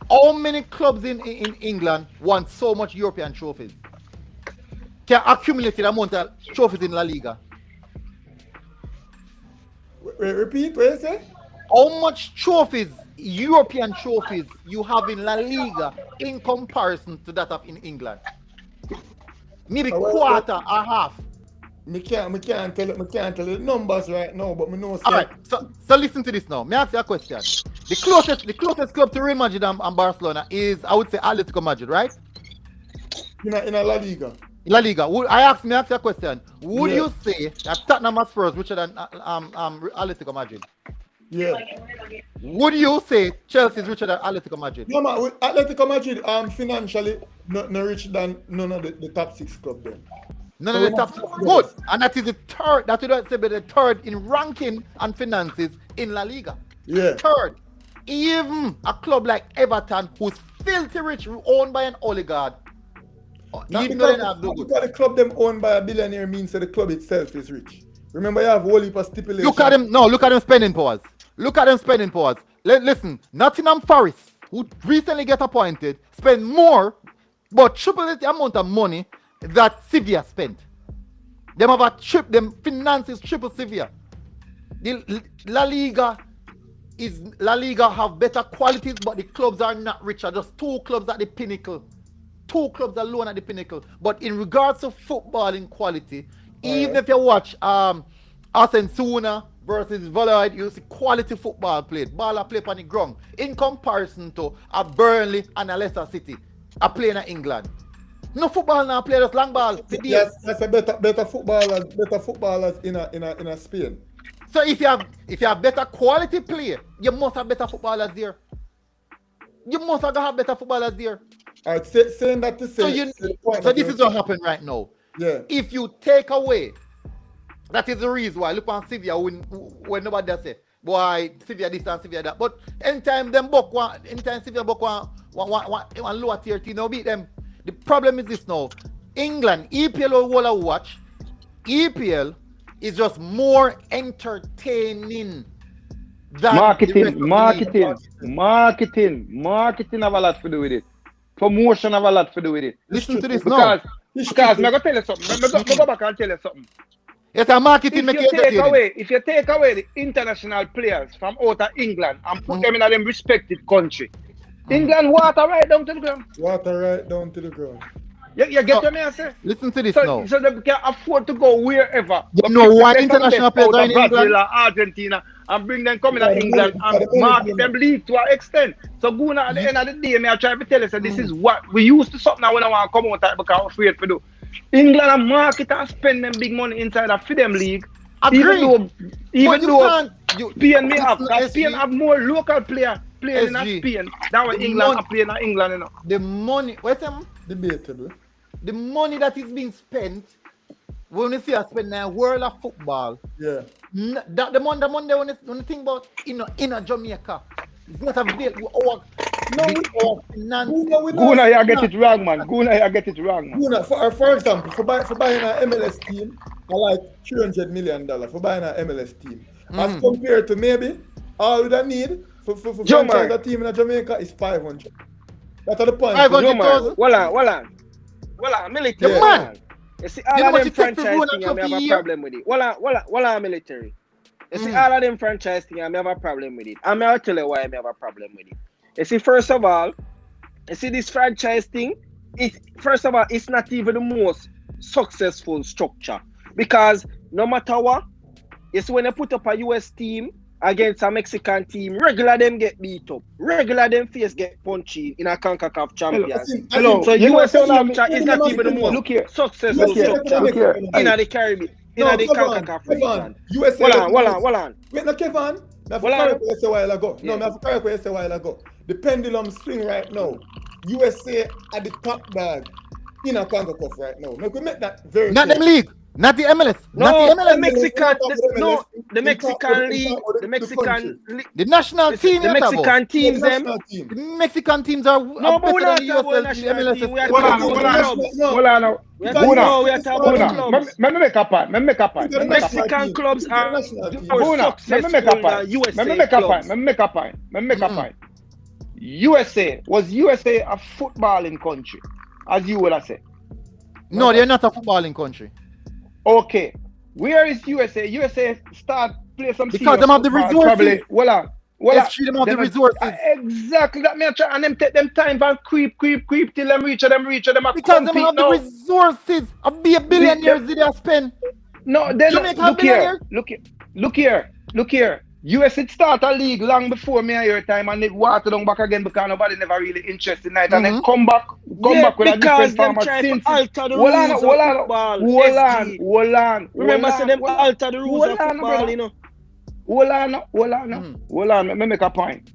How many clubs in England won so much European trophies? Can accumulate the amount of trophies in La Liga? Repeat what you say? How much trophies, European trophies, you have in La Liga in comparison to that of in England? Maybe quarter or half. Me can't tell you the numbers right now, but me know. Alright, so listen to this now. May I ask you a question? The closest club to Real Madrid and Barcelona is, I would say, Atletico Madrid, right? In a La Liga. La Liga. May I ask you a question? Would you say that Tottenham Hotspur is richer than Atletico Madrid? Yeah. Would you say Chelsea is richer than Atletico Madrid? No, man. Atletico Madrid financially not richer than none of the top 6 clubs then. None of the top 6. Good. And that is the third. That would say the third in ranking and finances in La Liga. Yeah. Third. Even a club like Everton, who's filthy rich, owned by an oligarch. Even though they have no good. Because the club them owned by a billionaire means that the club itself is rich. Remember, you have whole heap of stipulations. Look at them spending powers. Listen, Nottingham Forest, who recently get appointed, spend more, but triple the amount of money that Sevilla spent. Them have them finances triple Sevilla. The La Liga have better qualities, but the clubs are not richer. Just 2 clubs at the pinnacle. 2 clubs alone at the pinnacle. But in regards to footballing quality, even if you watch Osasuna versus Valladolid, you see quality football played. Ball are played on the ground. In comparison to a Burnley and a Leicester City are playing in England. No football now play just long ball. Yes, that's a better footballers in a Spain. So if you have better quality play, you must have better footballers there. You must have better footballers there. Alright, saying that to say. So this is what happened right now. Yeah. If you take away, that is the reason why. Look on Sevilla when nobody does it. Boy, Sevilla this and Sevilla that. But anytime Sevilla buck one lower tier team, now beat them. The problem is this now. England, EPL will watch. EPL is just more entertaining than Marketing have a lot to do with it. Promotion have a lot to do with it. Listen to this now. Because I'm going to tell you something. I'm going to go back and tell you something. It's a marketing make you entertaining. If you take away the international players from out of England and put them in a them respected country, England water right down to the ground. Water right down to the ground. You get what I say? Listen to this now. So they can afford to go wherever. You know why international players are in England? Brazil or Argentina and bring them coming to England and market them league to an extent. So going at the end of the day, I try to tell you, so this is what we used to something now when I want to come out because I'm afraid to do. England and market and spend them big money inside of them league. Agreed. Even though Spain may have, Spain have more local players playing in Spain than what England are playing in England. You know. The money, what's them? Debatable. The money that is being spent, when you see us spend in a world of football, yeah. That the money when you think about in Jamaica, it's not a big Guna, you get it wrong, man. Guna, for example, for buying an MLS team, I like $300 million for buying an MLS team. As compared to maybe all we need for franchise a team in Jamaica is 500. That's the point. 500,000. Well, military. Yeah. Man. You see, all of them franchise thing, I have a problem with it. Well, military. You see, all of them franchise thing, I have a problem with it. I'm going to tell you why I have a problem with it. You see, first of all, you see this franchise thing, it's not even the most successful structure. Because no matter what, you see, when you put up a US team against a Mexican team, regular them get beat up. Regular them face get punchy in a CONCACAF champions. Hello. So US structure is not even the most successful structure in the Caribbean, in the CONCACAF region. Hold on. Wait, no, Kevin. I forgot what I said a while ago. No, I forgot what I said a while ago. The pendulum swing right now. USA at the top bag in a CONCACAF right now. Now, we make that very not clear. the league. Not the MLS. No, not the MLS. The Mexican league, the Mexican league. The national team. The Mexican teams, them. The Mexican teams are no, but we're not talking about national team. We are talking about clubs. We are talking about clubs. Let me make a point. The Mexican clubs are more successful than USA clubs. USA was USA a footballing country, as you would have said. No, they're not a footballing country. Okay, where is USA? USA start play some because them have the resources. Probably, well, them have the resources. Exactly that. Me try and them take them time and creep till them reach them. Because them have the resources. Be a billionaires did they spend? No, then look here. US it start a league long before me your time and it water down back again because nobody never really interested in it and then come back with a different format since. Hold on. Remember say them alter the rules of football, you know. Hold on, let me make a point.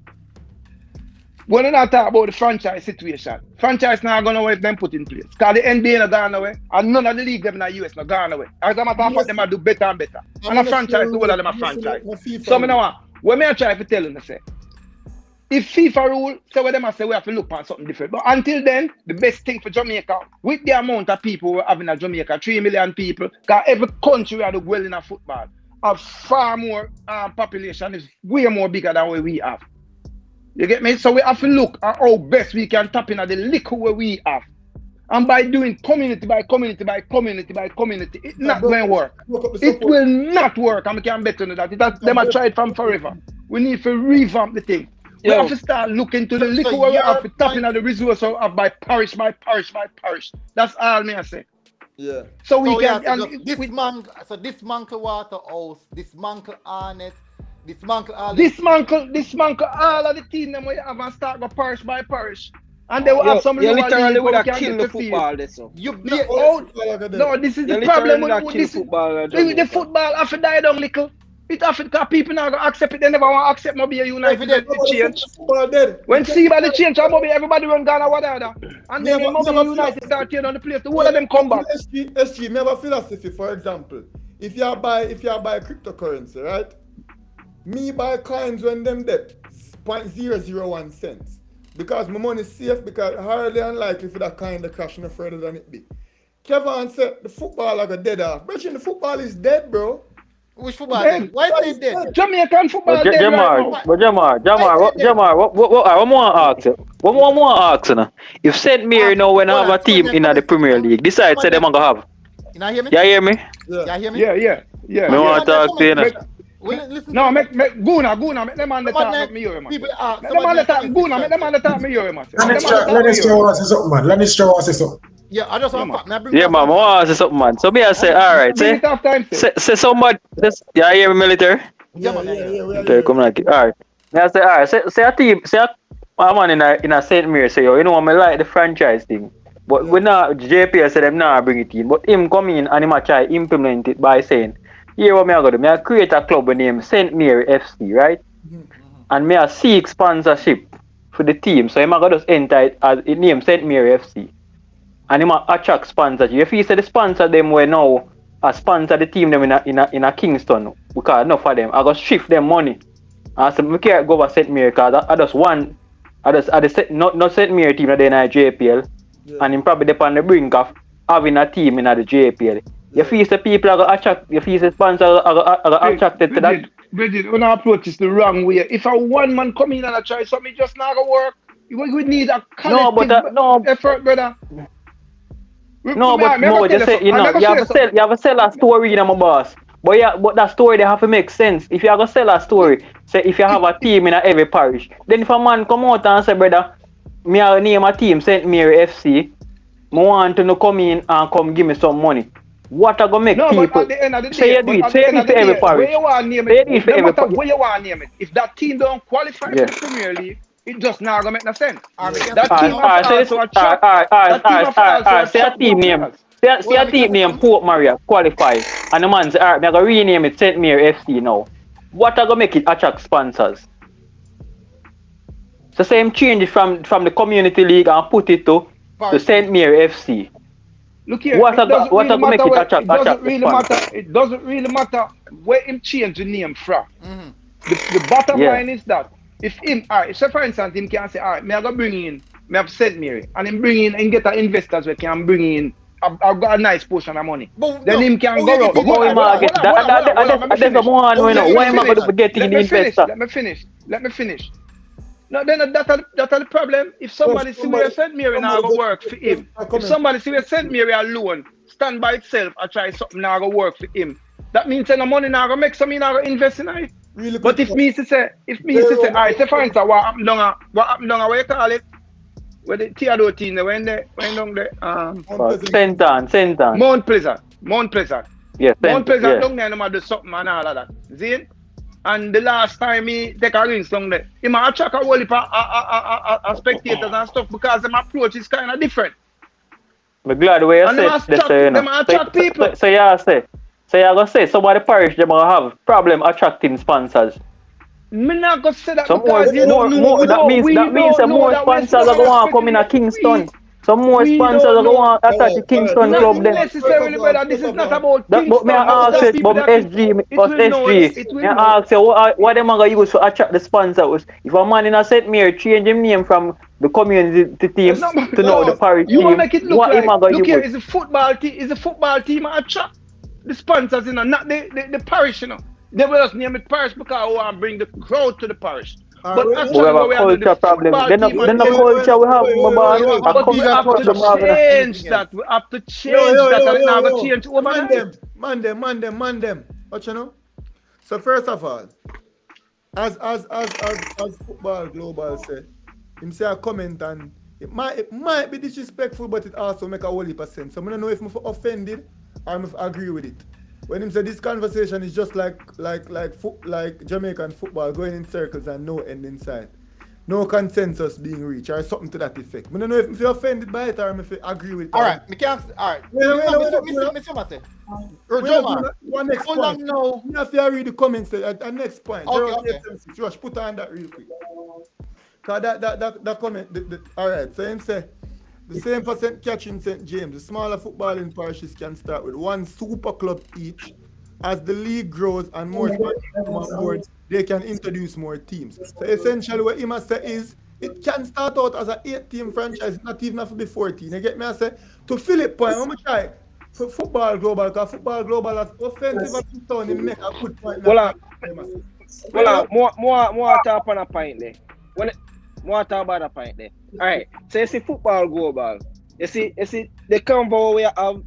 When I talk about the franchise situation, franchise now gonna away them put in place. Because the NBA not gone away, and none of the league them in the US not gone away. As a matter of fact, them do better and better. And a franchise, the whole of them a franchise. So me know what I try to tell you, say, if FIFA rule, so what them say we have to look at something different. But until then, the best thing for Jamaica, with the amount of people we have in Jamaica, 3 million people, because every country we have well in a football, have far more population, is way more bigger than what we have. You get me? So we have to look at how best we can tap in at the little where we have. And by doing community by community, it's not going to work. It will not work, and we can bet on that. Them have tried from forever. We need to revamp the thing. We have to start looking to the little where we have to tap in at the resource of by parish. That's all me I say. Yeah. So we can dismantle Waterhouse, dismantle Arnett, dismantle all all of the team them we have and start go parish by parish. And they will have some literally would have killed the football this so. No, this is the problem with this football. The football have to die down little. It have to because people now gonna accept it, they never want to accept Mobile United change. When see by the change, everybody run Ghana whatever. And then when Mobile United start turning on the place, the whole of them come back. SG, me have a philosophy, for example. If you buy cryptocurrency, right? Me buy coins when them dead 0.001 cents. Because my money is safe, because hardly unlikely for that kind of crash no further than it be. Kevin said the football like a dead off. But the football is dead, bro. Which football then? Why is it dead? Jamaican football dead right now. Jamar, what more ask you? What more ask you now? If St. Mary now when have a team in the Premier League, decide say them gonna have. You not hear me? You hear me? Yeah, hear me? Yeah. Me want to talk to you now. No, make Guna, make them on the top, make me hear him. People Make them on the top, Guna, make them on the top, me hear him. Lannister wants to say something, man. Lannister wants to say something. Yeah, I just want Yeah, man, I want to say something, man. So me I say, all right, say somebody, you hear me, military? Yeah. Okay, come like it. All right. Me I say, all right, say a team, say a man in a St. Mary say, yo, you know what, I like the franchise thing. But we not, JPL say them not bring it in. But him come in and him a try implement it by saying, here what me I go do, me I create a club named St. Mary FC, right? And me I seek sponsorship for the team. So him I go just enter it as it named St. Mary FC. And him a attract sponsors. If you say the sponsor them were now a sponsor the team them in a Kingston, because enough of them, I go shift them money. And so me can't go over St. Mary because I just want not St. Mary team that they in a JPL. Yeah. And him probably depend on the brink of having a team in the JPL. You feel the people are going to attract, you feel the sponsors are attracted to that? Bridget, when I approach is the wrong way. If a one man come in and I try something, just not going to work. We need a collective effort, brother. Just say, you have to sell a story, you know, my boss. But that story, they have to make sense. If you are going to sell a story, say if you have a team in every parish, then if a man come out and say, brother, me I name a team St. Mary FC, I want to come in and come give me some money. What are going to make people? But at the end of the day, say you do it for every parish. Where you want to name it, no matter where you want to name it. If that team don't qualify for the Premier League, it just not going to make no sense. Say a team name Port Maria qualify, and the man say, alright, I'm going to rename it St. Mary FC now. What are going to make it attract sponsors? So same change from the community league and put it to the St. Mary FC. Look here, what are going to make it attract it doesn't really matter where him change the name from. The bottom line is that if him, alright, so for instance, him can say, alright, me I go bring in, me have St. Mary, and him bring in and get the investors where can bring in. I've got a nice portion of money. Then him can go out. That's the one why am I going to get in the investor? Let me finish. No, then that's the problem. If somebody see where St. Mary now go work for him, if somebody see where St. Mary alone stand by itself and try something now go work for him, that means the money now go make something now go invest in it. Really, but if me to say, alright, say for instance, what happened down, what you call it? Where the Theodore team they went down there. Sentan. Mount Pleasant. Yes, Mount Pleasant down there, no do something and all of that. See? And the last time he take a ring down there, he might attract a whole heap of spectators and stuff because their approach is kind of different. I'm glad the way you said this, you know. So you gonna say somebody parish they gonna have problem attracting sponsors. Me not gonna say that some because that means some more sponsors are gonna come in a Kingston. Some more sponsors are going to attach the Kingston club then. Not necessarily, brother. This is not about Kingston. But me ask it, but SG, me ask you, what them are going to use to attract the sponsors? If a man in a St. Mary change his name from the community team to now the parish team, you make it look like, look here, it's a football team attract the sponsors, you know, not the parish, you know. They will just name it parish because we want to bring the crowd to the parish. But actually, we have a culture problem. Then the culture we have, but we have to change that. We have to change that. And now we change over Man them. What you know? So first of all, as Football Global said, him say a comment and it might be disrespectful, but it also make a whole heap of sense. So I don't know if I'm offended or if I agree with it. When him say this conversation is just like Jamaican football going in circles and no end in sight. No consensus being reached or something to that effect. I don't know if you're offended by it or if you agree with it. Alright, me can't alright. One next point. You have to read the comments at next point. Okay. Josh, put on that real quick. Cause that comment, alright, so him say the same for St. Catherine, St. James. The smaller footballing parishes can start with one super club each. As the league grows and more sponsors come on board, they can introduce more teams. So essentially what he must say is, it can start out as an 8-team franchise, not even have to be 14. You get me? I say, to Philip point, I'm going to try for Football Global, because Football Global has offensive and down, he make a good point. Well, more talk on a point there. More talk about a point there. Alright, so you see Football Global. You see the combo we have,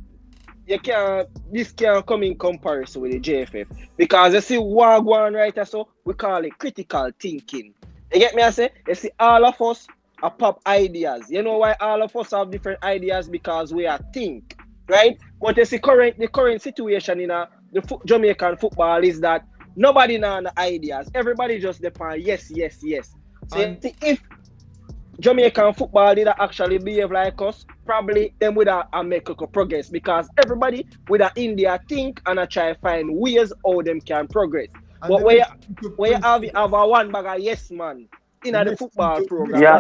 this can't come in comparison with the JFF. Because you see Wagwan right, so we call it critical thinking. You get me? I say, you see all of us are pop ideas. You know why all of us have different ideas? Because we are think, right? But you see the current situation in the Jamaican football is that nobody know the ideas. Everybody just depend yes. So you see, if Jamaican football did actually behave like us, probably them would have make a progress, because everybody with India think and try to find ways how them can progress. And but where you have a one bag of yes man in the football program. Yeah,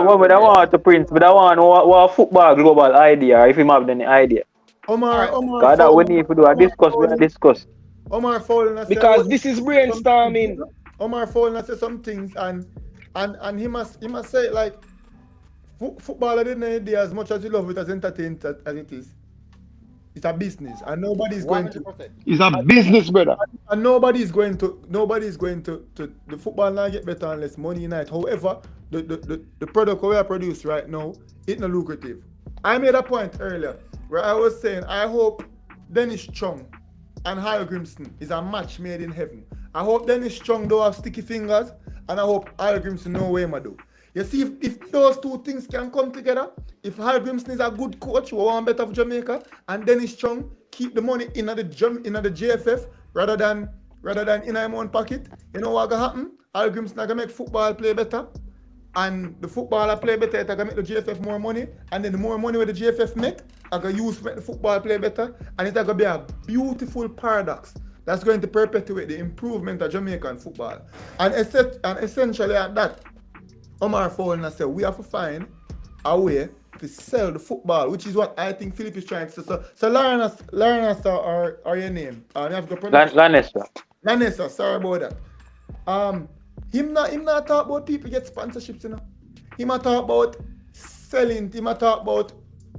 what would I want to Prince? But I want what Football Global idea, if you have any idea. Omar, God, that we need to do a discuss. Omar Fowler, because this is brainstorming. Omar Fowler said some things and he must say like football didn't need as much as you love it as entertainment as it is. It's a business, and nobody's going 100%. To. It's a business, brother. And nobody's going to. The football now get better unless money unite. However, the product we are produced right now, it's not lucrative. I made a point earlier where I was saying I hope Dennis Chung and Hal Grimson is a match made in heaven. I hope Dennis Chung don't have sticky fingers, and I hope Hal Grimson know what he do. You see, if those two things can come together, if Hal Grimson is a good coach, we want better for Jamaica, and Dennis Chung keep the money in the JFF rather than in our own pocket, you know what gonna happen? Hal Grimson gonna make football play better, and the footballer play better, it's gonna make the JFF more money, and then the more money with the JFF make, I gonna use to make the football play better, and it's gonna be a beautiful paradox that's going to perpetuate the improvement of Jamaican football. And essentially at that, Omar Fowler said we have to find a way to sell the football, which is what I think Philip is trying to say. So Lioness are your name. You have to pronounce Lanessa, sorry about that. Him not talk about people get sponsorships, you know. Him not talk about selling, him not talk about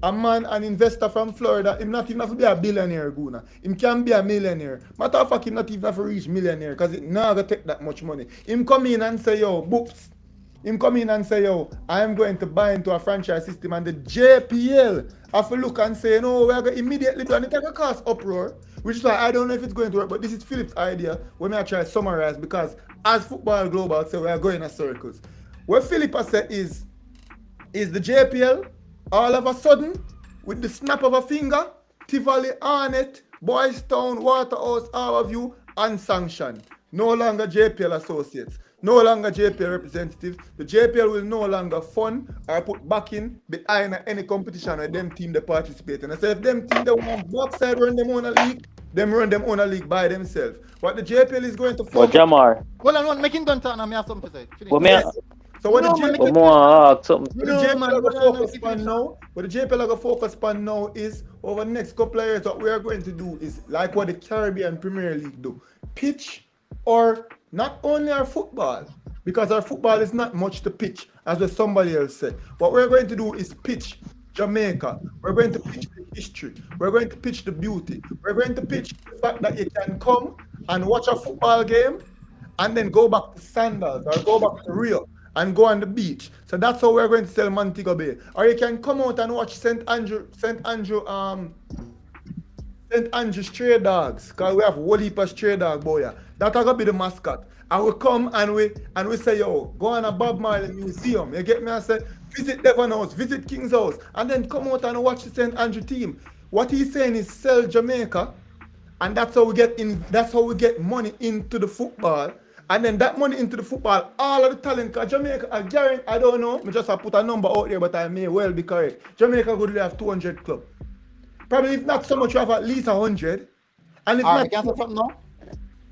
a man, an investor from Florida. Him not even have to be a billionaire, Guna. Him can be a millionaire. Matter of fact, him not even have to reach millionaire, because it not gonna take that much money. Him come in and say, yo, books. Him come in and say, yo, I am going to buy into a franchise system, and the JPL have to look and say, no, we are going to immediately do, and it's going to cause uproar, which is why I don't know if it's going to work, but this is Philip's idea, when I try to summarize, because as Football Global say, we are going in circles. What Philip has said is the JPL, all of a sudden, with the snap of a finger, Tivoli, Arnett, Boys Town, Waterhouse, all of you, unsanctioned. No longer JPL associates. No longer JPL representatives. The JPL will no longer fund or put backing behind any competition where them team they participate in. I say if them team they want backside run them own a league, them run them own a league by themselves. What the JPL is going to focus. But Jamar. Well, I'm not making done talk, and I have something to say. So what the JPL are focus on now is over the next couple of years, what we are going to do is like what the Caribbean Premier League do. Pitch or not only our football, because our football is not much to pitch, as what somebody else said. What we're going to do is pitch Jamaica. We're going to pitch the history. We're going to pitch the beauty. We're going to pitch the fact that you can come and watch a football game and then go back to Sandals or go back to Rio and go on the beach. So that's how we're going to sell Montego Bay. Or you can come out and watch St. Andrew Stray Dogs, because we have whole heap of stray dog boy. That's gonna be the mascot. And we come and we say, yo, go on a Bob Marley museum. You get me? I say, visit Devon House, visit King's House, and then come out and watch the St. Andrew team. What he's saying is sell Jamaica, and that's how we get money into the football. And then that money into the football, all of the talent, because Jamaica, I don't know, I just put a number out there, but I may well be correct. Jamaica could have 200 clubs. Probably if not so much, you have at least 100. And if not, something now?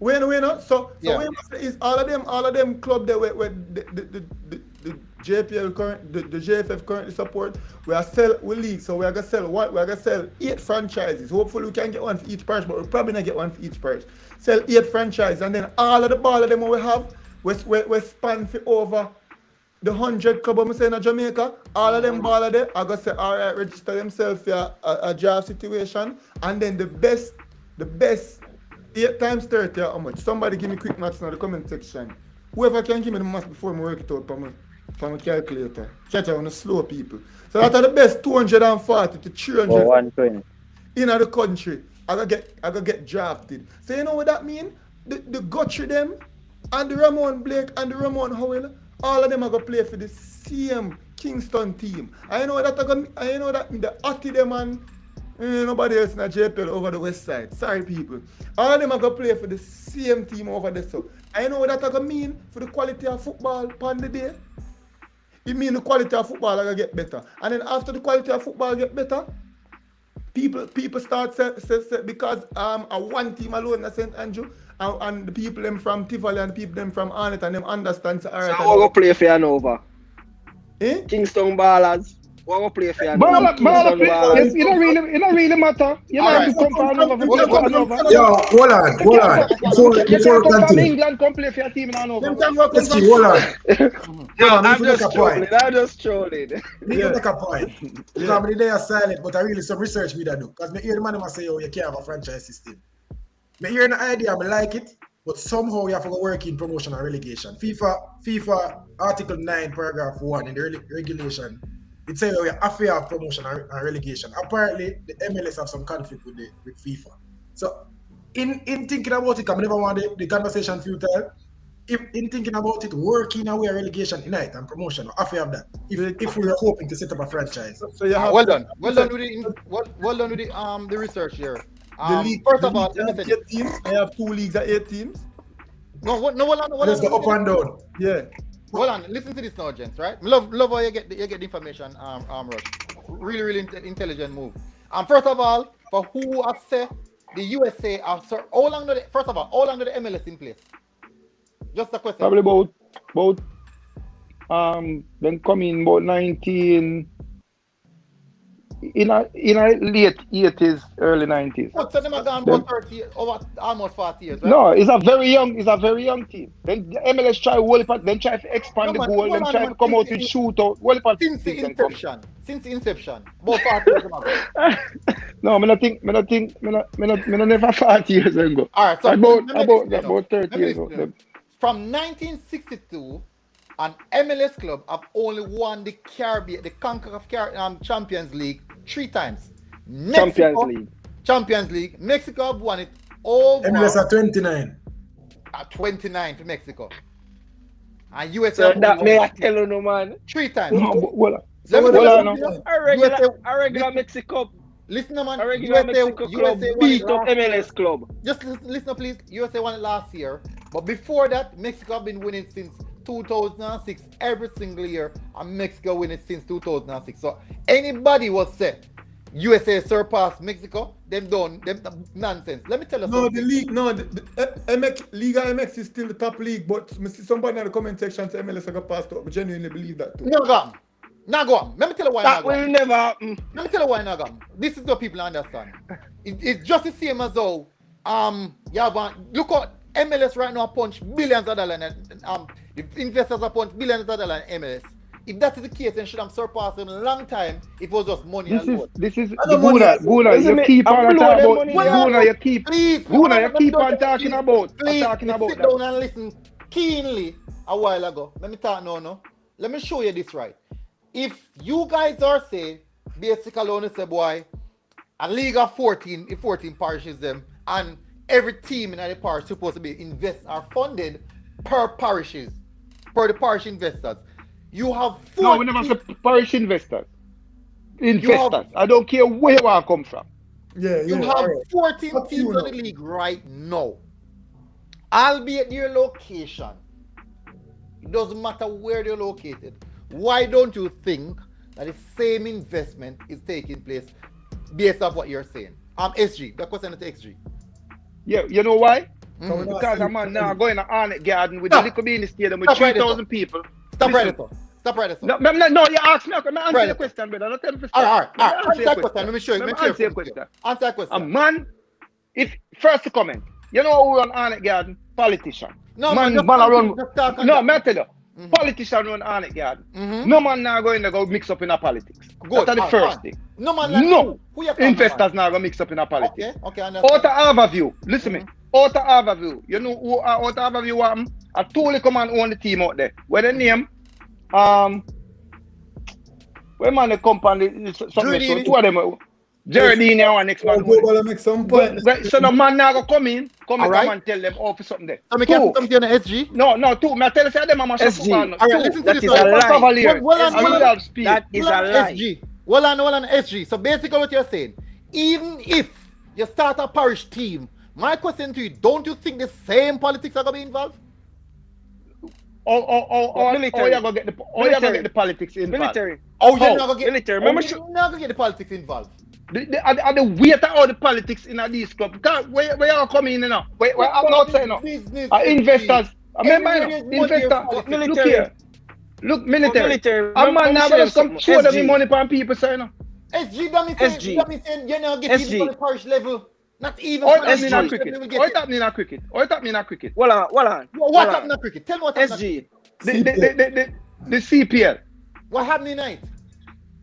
We know. So what you must say is all of them club there where the JPL the JFF currently support, we league. So we are gonna sell 8 franchises. Hopefully we can get one for each parish, but we'll probably not get one for each parish. Sell 8 franchises, and then all of the ball of them we have, we span for over the 100 club I'm saying in Jamaica, all of them baller there, I gotta say, all right, register themselves for a draft situation, and then the best 8 times 30 how much? Somebody give me quick maths in the comment section. Whoever can give me the maths before I work it out from my calculator. Catch on the slow people. So that are the best 240 to 300 120. in the country. I gotta get drafted. So you know what that mean? The Guthrie them and the Ramon Blake and the Ramon Howell, all of them are gonna play for the same Kingston team. I know that the Atty them and nobody else in the JPL over the west side. Sorry people. All of them are gonna play for the same team over there. So I know what that gonna mean for the quality of football upon the day. It means the quality of football gonna get better. And then after the quality of football get better, people start say because a one team alone in St. Andrew and the people them from Tivoli and the people them from Arnett and them understand so alright. So we're gonna play for Hanover. Eh? Kingston Ballers. We're gonna play for Hanover. Ballers. It don't really matter. You know, to come from Hanover. Yo, hold on. Before we continue. England come play for your team in Hanover. Let's see, hold on. I'm just trolling. Need to make a point. Because the day are silent, but I really some research we do. Because I hear the man say, oh, you can't have a franchise system. I hear an idea, I like it, but somehow you have to work in promotion and relegation. FIFA Article 9, Paragraph 1 in the regulation, it says you have to have promotion and relegation. Apparently, the MLS have some conflict with FIFA. So, in thinking about it, I never want the conversation futile. In thinking about it, working away relegation tonight and promotion, I have that. If we are hoping to set up a franchise. So you have well done with the research here. The league, first of all, have 8 teams. I have 2 leagues at 8 teams. Hold on. Let's go up and down. Yeah. Hold on. Listen to this now, gents. Right? Love how you get the information. Rush. Really intelligent move. First of all, for who I say the USA are so how long do the MLS in place? Just a question. Probably about then come in about 19 in a late 80s, early 90s. But so them are gone about 30 over almost 40 years, right? No, it's a very young team. Then the MLS try to expand the goal, then try to come out with shootout. Since the inception. About 40 years ago. No, I never 40 years ago. Alright, so about 30 years ago. From 1962, an MLS club have only won the Caribbean, the CONCACAF Champions League 3 times. Champions League. Mexico have won it over. MLS are 29. 29 for Mexico. And USA. So that may I tell you no man. 3 times. No, a regular Mexico. Listen, man. A regular Mexico club beat up MLS club. Just listen, please. USA won it last year, but before that, Mexico have been winning since 2006 every single year, and Mexico win it since 2006. So anybody was said USA surpassed Mexico, them nonsense. Let me tell you something. The league, the Liga MX is still the top league, but I see somebody in the comment section say MLS are going to pass up. I genuinely believe that too. Now go on. Let me tell you why. That will never happen. Let me tell you why now go on. This is what people understand. It's just the same as though look at MLS right now punch billions of dollars and the investors are punch billions of dollars in MLS. If that is the case, then should have surpassed them a long time. It was just money alone. This is Guna, you keep on talking about. You keep on talking about. Please, sit down and listen keenly a while ago. Let me talk no. Let me show you this right. If you guys are saying, basically only say, boy, a league of 14 parishes them, and every team in the parish supposed to be are funded per parishes, per the parish investors. You have 14. No, we never say parish investors. I don't care where you want to come from. You have 14 teams in the league right now. Albeit their location. It doesn't matter where they're located. Why don't you think that the same investment is taking place based off what you're saying? SG. That question is XG. Yeah, you know why? Because a man now going to Arnett Garden with a little bit in the stadium with 3,000 people. Stop right there. No, you ask me. I'm answering the question, brother. Don't tell me. All right. Answer that question. Let me show you. Answer your question. Answer that question. A man, first comment, you know who run Arnett Garden? Politician. No, man, man run. No, I tell you. Politician run on it, God. No man now going to go mix up in a politics. Good. That's the first thing. No man. No. Who you Investors now going to mix up in a politics. Okay. Out of Harborview, listen me. Out of Harborview, you know who out of Harborview what happened? I totally come and own the team out there. Where the name? Where man the company? Something. Two of them. Geraldine and next man. Make some point. So the man now go come in and tell them for something there. So me can't something on the SG? No, two. Me tell you say them a mash SG. Alright, listen to this. That is a lie. SG. Well on SG. So basically what you're saying, even if you start a parish team, my question to you, don't you think the same politics are gonna be involved? Or military. you gonna get the politics involved? Military. Oh, you're not gonna get military. Remember, you're not gonna get the politics involved. The weight of all the politics in these clubs. Where you come in now? Where I'm not saying now. Investors. Remember, investors. Military. Look, military. I'm man now gonna come show them money from people saying now. SG, that means saying you're not getting on the parish level. Not even What happening in cricket? What happening in cricket? What happening in cricket? Hold on. What happened in cricket? Tell me what happened. SG. The CPL. What happened tonight?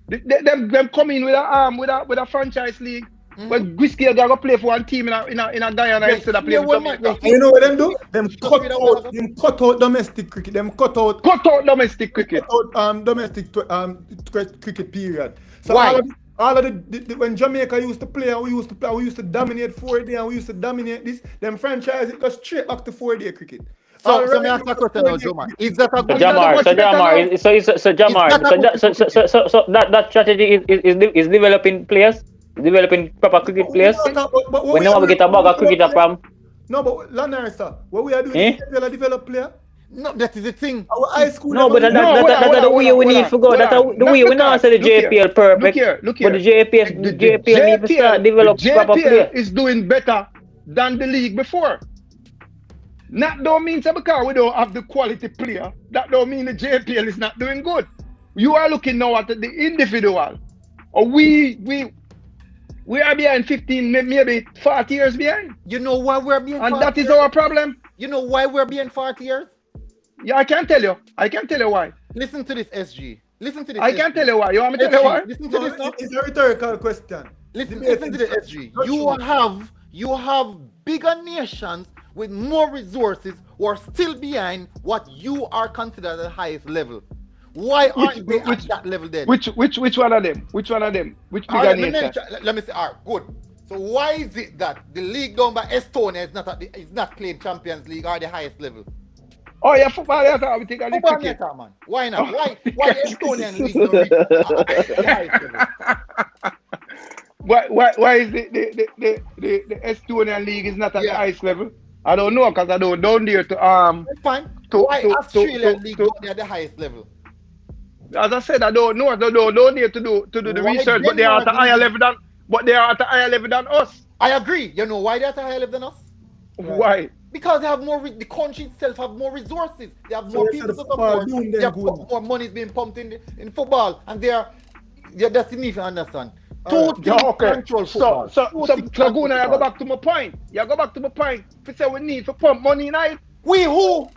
Them come in with a franchise league. Where Whiskey gonna play for one team in a Guyana instead of playing for Jamaica. You know what them do? Them cut out domestic cricket. Them cut out domestic cricket. Domestic cricket period. So why? All of the when Jamaica used to play and we used to dominate 4-day and we used to dominate this, them franchise it goes straight back to 4-day cricket. So me ask a question now, Jamar. Is that a good So that strategy is developing players, developing proper cricket players. We never get a bag of cricketer from. No, but Lanner, sir, what we are doing is develop player. No, that is the thing. Our high school. No, but that's the way we need to go. That's the way we not say the JPL perfect. Look here. But the JPL need to start develop proper players. Is doing better than the league before. That don't mean that because we don't have the quality player, that don't mean the JPL is not doing good. You are looking now at the individual. Or we are behind 15, maybe 40 years behind. You know why we're being 40 And that is years? our problem. You know why we're being 40 years? Yeah, I can tell you. I can tell you why. Listen to this, SG. Listen to this. I can tell you why. You want me to tell you why? Listen to this now. It's a rhetorical question. Listen to the SG. You have bigger nations with more resources who are still behind what you are considered the highest level. Why aren't they at that level then? Which one of them? Which bigger nation? Let me say, all right, good. So why is it that the league done by Estonia is not playing Champions League or the highest level? Oh yeah, football. Yeah, we take a football cricket. Man. Why not? Why the Estonian league don't reach the highest level? Why is the Estonian league is not at the highest level? I don't know because I don't dare to Fine. Why Australian league don't at the highest level? As I said, I don't know. I don't dare to do the research, but they are at a higher level than. But they are at a higher level than us. I agree. You know why they're at a higher level than us? Why? Because they have more. The country itself have more resources. They have more people to support. They have more money is being pumped in football, and that's the need to understand. Control football. So Laguna, you go back to my point. We say we need to pump money in it. We who?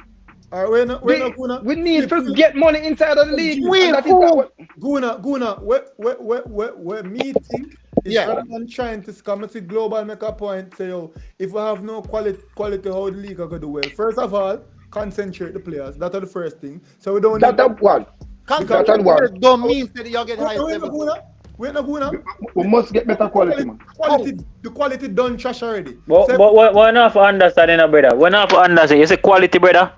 We need to get money inside of the league. Guna, where me think is rather than trying to come and see global make a point, say, if we have no quality, how the league are going to do well. First of all, concentrate the players. That's the first thing. So we don't That one. Concentrate don't mean that you get high level. We must get better quality, man. The quality done trash already. But we're not for understanding, brother. We're not for understanding. You say quality, brother.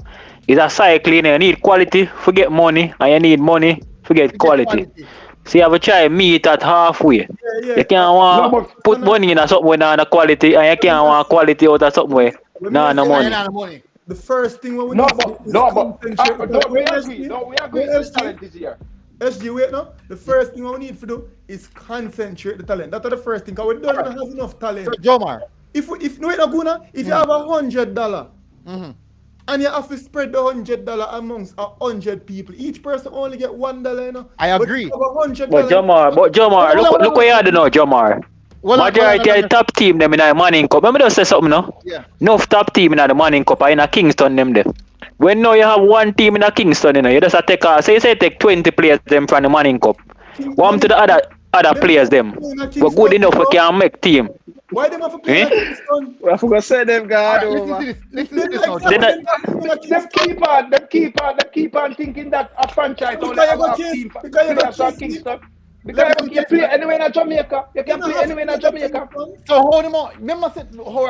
It's a cycle. You need quality, forget money, and you need money, forget quality. So you have to try meet at halfway. You can't want put money in something with no quality, and you can't want quality out of something with no money. The first thing we we agree with talent this year. SG, wait now. The first thing we need to do is concentrate the talent. That's the first thing, because we don't have enough talent. So, Jomar. If you have $100 and you have to spread the $100 amongst 100 people, each person only get $1, you know. I agree. But Jomar, look what you do now, Jomar. Majority of the top team them in the Manning Cup. Remember they say something, no? Yeah. No top team in the Manning Cup in a Kingston them there. When now you have one team in a Kingston, you know, you just take say you take 20 players them from the Manning Cup. One to the other players them. We're good enough we can make team. Why them have to play like Kingston? I forgot to say them guard Listen over. to this. Listen to this now, Them John. like Them keep on thinking that a franchise only Because you have got a kids, team because you got players from kids. Kingston. Because you play anywhere in Jamaica. You can play anywhere in Jamaica. So hold him on. Remember,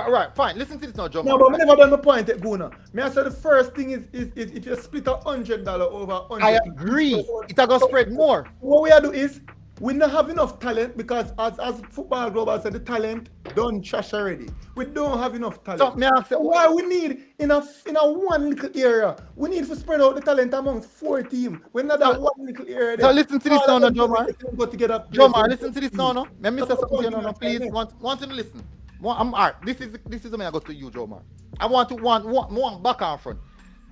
right, fine. Listen to this now, John. No, but I never done the point, Guna. Me I say the first thing is if you split $100 over 100. I agree. It's going to spread more. What we are do is we don't have enough talent because as Football Global said, the talent done trash already. We don't have enough talent. So, me ask you, Why we need in a one little area? We need to spread out the talent among 4 teams. We're not that one little area. So listen to this now, Jomar. Go together. Jomar, listen to this now, no? Let me say something to you now, please. Want him to listen. I'm alright. This is the way I go to you, Jomar. I want back and front.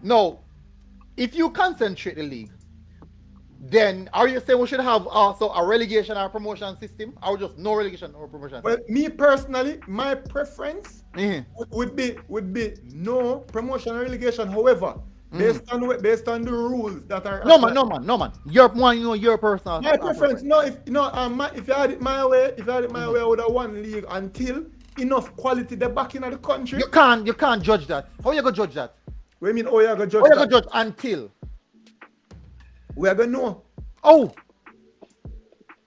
No, if you concentrate the league, then are you saying we should have also a relegation or promotion system, or just no relegation or promotion? Well, me personally, my preference Mhm. would be no promotion or relegation. However, based on the rules that are No man. Your personal. my preference. No, if you had it my way, I would have one league until enough quality the back in the country. You can't judge that. How you gonna judge that? What do you mean? Oh, you gonna judge? How you that? gonna judge until? We are gonna know Oh.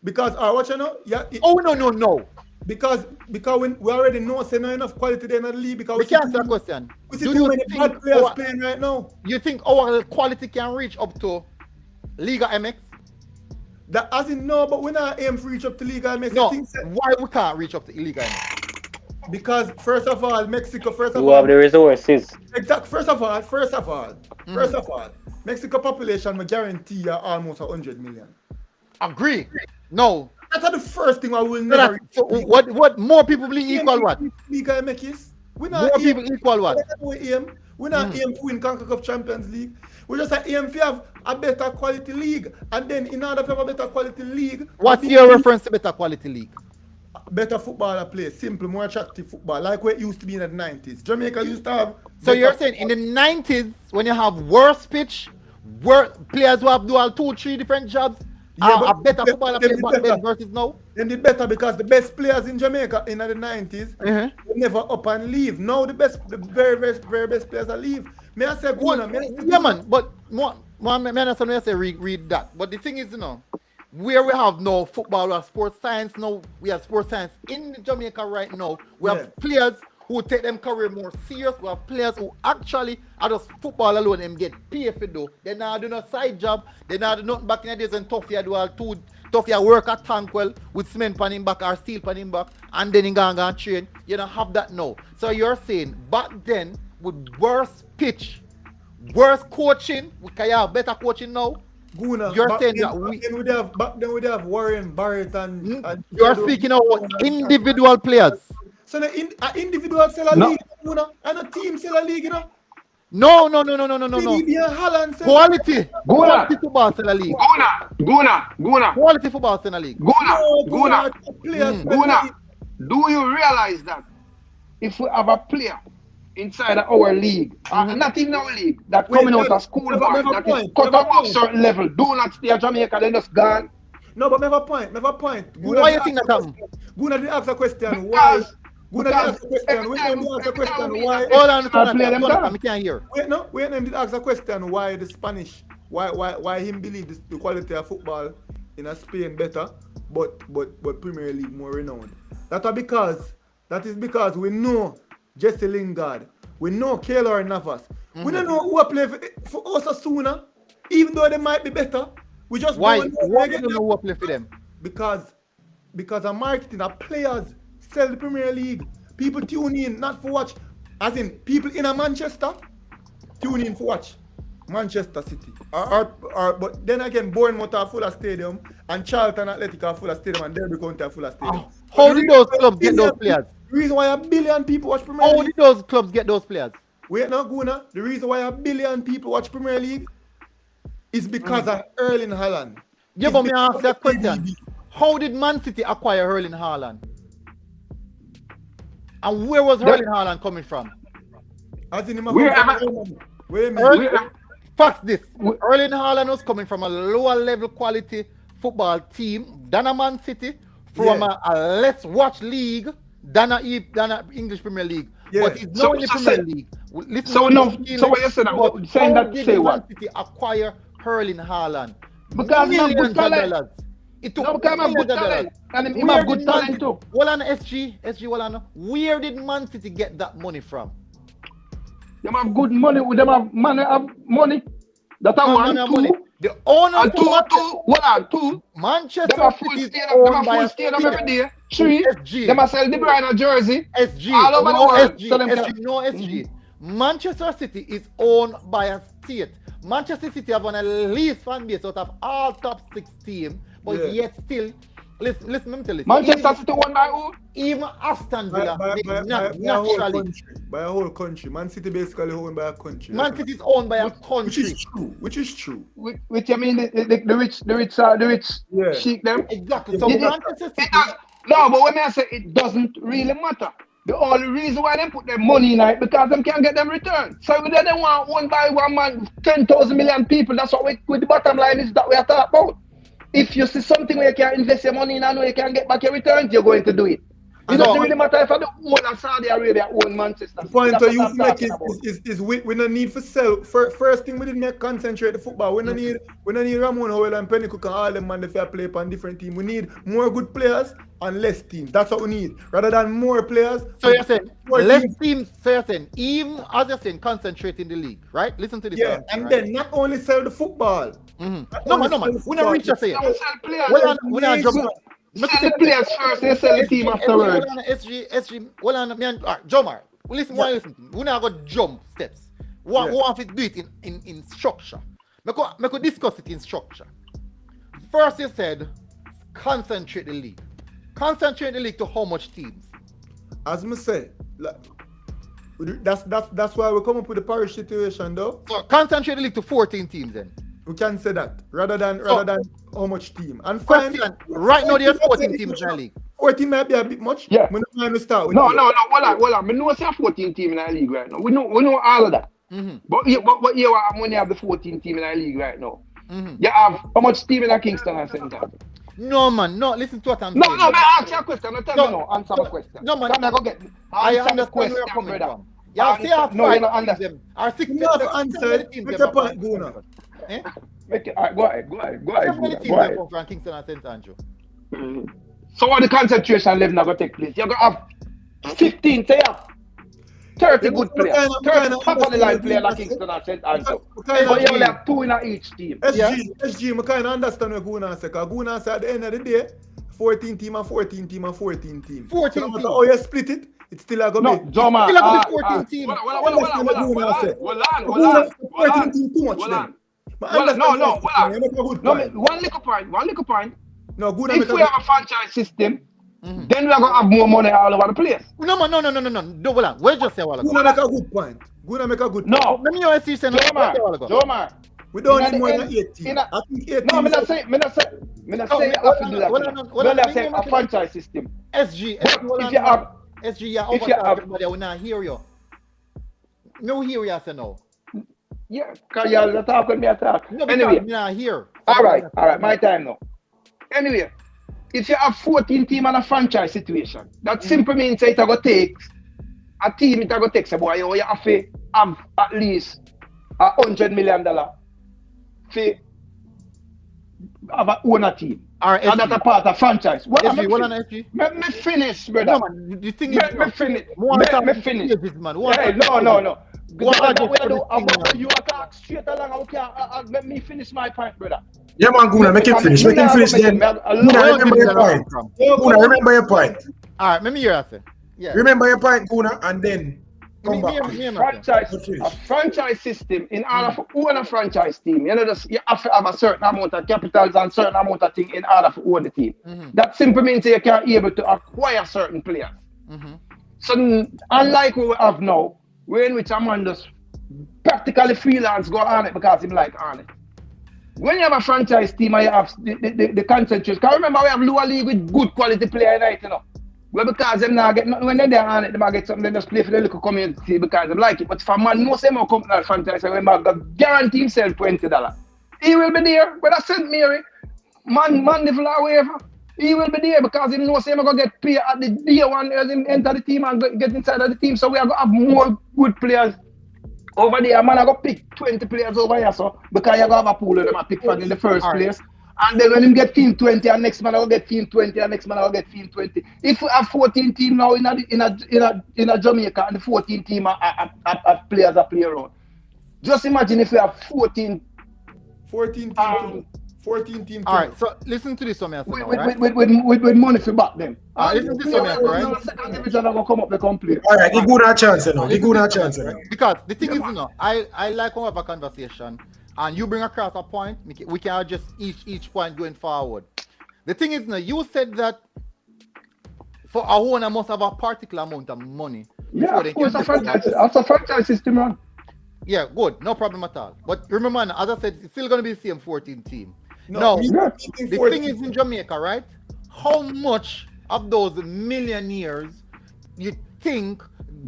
because what you know? Yeah. No. Because when we already know say not enough quality there in the league because We can't answer that question. we see too many bad players playing right now. You think our quality can reach up to Liga MX? That as in no, but we're not aim to reach up to Liga MX. No. Things that- Why we can't reach up to Liga MX? Because first of all, Mexico. Who have the resources? Exact. First of all, Mexico population, I guarantee you almost 100 million. Agree. No. That's the first thing I will So never. so what more people believe equal what? Liga MX is. We More not people equal what? We're not aim to win CONCACAF Champions League. We just aim to have a better quality league, and then in order to have a better quality league, What's your reference to better quality league? better footballer play, simple, more attractive football, like what it used to be in the 90s. Jamaica used to have. So you're saying in the 90s when you have worse pitch, players who have dual 2-3 different jobs, a better footballer play back then versus now? Then did better because the best players in Jamaica in the 90s were never up and leave. Now the very best players are leave. May I say Guna? Yeah man, but more understand when I say read that. But the thing is, you know, where we have no football, we have sports science now, we have sports science in Jamaica right now. We have players who take them career more serious. We have players who actually are just football alone and get paid for do. They now do no side job. They now do nothing back in the days when Toffee do all two. Toffee work at Tankwell with cement pan him back or steel pan him back and then he go and train. You don't have that now. So you're saying back then with worse pitch, worse coaching, can you have better coaching now? Guna, You're saying then, that back then we'd have Warren Barrett and you're speaking about individual players. So the individual sell a league, Guna, and a team sell a league, you know. No. Quality football in the league. Guna. Quality football in the league. Guna. Do you realize that if we have a player inside of our league, not in our league, that coming out of school, that is cut above certain level, do not stay at Jamaica, then just gone? No, but never point. Why you think that happen? Guna didn't ask a question. Why? Guna didn't ask a question. Wait, let me ask a question. Why? Hold on, I can't hear. Wait, let me ask a question. Why the Spanish? Why him believe the quality of football in Spain better, but Premier League more renowned? That is because we know Jesse Lingard, we know Keylor Navas. We don't know who play for Osasuna, even though they might be better. We just why don't know who play for them? Because of marketing, our players sell the Premier League. People tune in not for watch, as in people in a Manchester tune in for watch Manchester City. But then again, Bournemouth are full of stadium, and Charlton Athletic are full of stadium, and Derby County are full of stadium. How did those clubs get those players? The reason why 1 billion people watch Premier League. How did those clubs get those players? Wait, now, Guna. The reason why 1 billion people watch Premier League is because of Erling Haaland. Yeah, but me ask that question. How did Man City acquire Erling Haaland? And where was Erling Haaland coming from? As in him Facts this. Erling Haaland was coming from a lower level quality football team than a Man City, from a less watched league than a English Premier League. Yeah. But he's now in the Premier League. Listen, so what you said, saying that say what? Man City acquire Erling Haaland? Because he have good talent. Dollars. It took because he have good talent. And he have good talent too. Well, on SG, where did Man City get that money from? They have good money. Them have money. That I want two. The owner and two. Manchester City is owned by every day. 3. SG. They must sell De Bruyne jersey. SG. All over the world. SG. Manchester City is owned by a state. Manchester City have won a least fan base out of all top 6 teams, but yet still, listen, let me tell you. Manchester City won by who? Even Aston Villa, by a whole country. Man City basically owned by a country. Man City is owned by a country. Which is true. Which I mean the rich chic them. Exactly. So Manchester City. No, but when I say it doesn't really matter. The only reason why they put their money in it because they can't get them return. So if they want one by one man, 10,000 million people, that's what with the bottom line is that we are talking about. If you see something where you can invest your money in and you can get back your returns, you're going to do it. It doesn't really matter if I don't own Saudi Arabia, own Manchester. The point of you make is we don't need for sell. First thing we didn't make concentrate the football. We don't need Ramon Howell and Penny Cook and all them man if they play on different teams. We need more good players and less teams. That's what we need. Rather than more players. So you're saying less teams, so you're saying even as you're saying concentrate in the league, right? Listen to this. Yeah, and then not only sell the football. No man. We don't reach just say. We're not jumping. Sell the players first, they sell the team afterwards. SG, Jomar, listen, we're not going to jump steps. We want to do it in structure. We could discuss it in structure. First, you said concentrate the league. Concentrate the league to how much teams? As I say, that's why we come up with the parish situation, though. So concentrate the league to 14 teams then. We can say that rather than how much team. And question, right now there's 14 teams in the league. 14 might be a bit much. Yeah. We're not going to start with No. Hold on. We know it's a 14 team in the league right now. We know all of that. But you only have the 14 team in the league right now. You have how much team in the Kingston and St. Andrews? No man, listen to what I'm saying. No, I ask you a question. Answer my question. No man, I understand where you're coming from. Yeah, see how no, you don't understand. Our 6 you have to answer. What's the point, Guna? Go ahead. From Kingston and St. Andrew. So what the concentration level not going to take place? You're going to have 15, say 30 good players. 30 top of the line players like Kingston and St. Andrew. But you only have 2 in each team. SG, I kind of understand what Guna said. Because Guna said at the end of the day, 14 team and 14 team and 14 team. 14 team. Oh, you split it. It's still going to be. No, Joma. Still going to be 14 team. Hold on. 14 team too much then. No. One little point. No, good. If we have a franchise system, then we are going to have more money all over the place. No. Double on. Where just say while ago? Guna make a good point. No. Let me know what you say. Joma. We don't need more than 18. I think 18. No, I'm not saying you have to do that. I'm saying a franchise system. SG, everybody will not hear you. No hear you say no. Yeah, because you're talking, me attack. No, anyway, I'm not here. All right, my time now. Anyway, if you have 14 teams on a franchise situation, that simply means that it's going to take a team, it's going to take say, boy, you have to have at least $100 million to own a team. And that's a part of franchise. What am I me finish, brother. No, man, the thing is, me finish. Me finish. Hey, no. You attack straight along. Let me finish my point, brother. Yeah, man, Guna, make it finish. Make him finish then. Guna, remember your point. Guna, remember your point. All right, let me hear that. Yeah. Remember your point, Guna, and then come back. A franchise system, in order to own a franchise team, you have to have a certain amount of capitals and certain amount of things in order to own the team. That simply means you can't be able to acquire certain players. So, unlike what we have now, we're in which a man just practically freelance go on it because him like on it. When you have a franchise team and you have the concentration, because remember we have lower league with good quality player in it, you know. Well, because them now get nothing when they're there on it, they might get something, they just play for the local community because they like it. But if a man knows him or come to that franchise, remember, guarantee himself $20. He will be there, but I St. Mary, man, the flower whatever. He will be there because he knows him going to get paid at the day one as him enter the team and get inside of the team. So we are going to have more good players over there. Man, I going to pick 20 players over here, so because you have a pool of them I pick from in the first place. And then when him get team 20, and next man I will get team 20, and next man I will get team 20. If we have 14 team now in a Jamaica, and the 14 team are players that play around. Just imagine if we have 14 team. All right, so listen to this one, right? With money for back them. Listen to this one, right? Second division are gonna come up the complete. All right, give good a chance, you know. Give good a chance, you know. Because the thing is, you know, I like when we have a conversation, and you bring across a point, we can adjust each point going forward. The thing is, you know, you said that for a owner must have a particular amount of money. Yeah, of course, a franchise system, man. Yeah, good, no problem at all. But remember, as I said, it's still going to be the same 14 team. No, the thing is in Jamaica, right? How much of those millionaires you think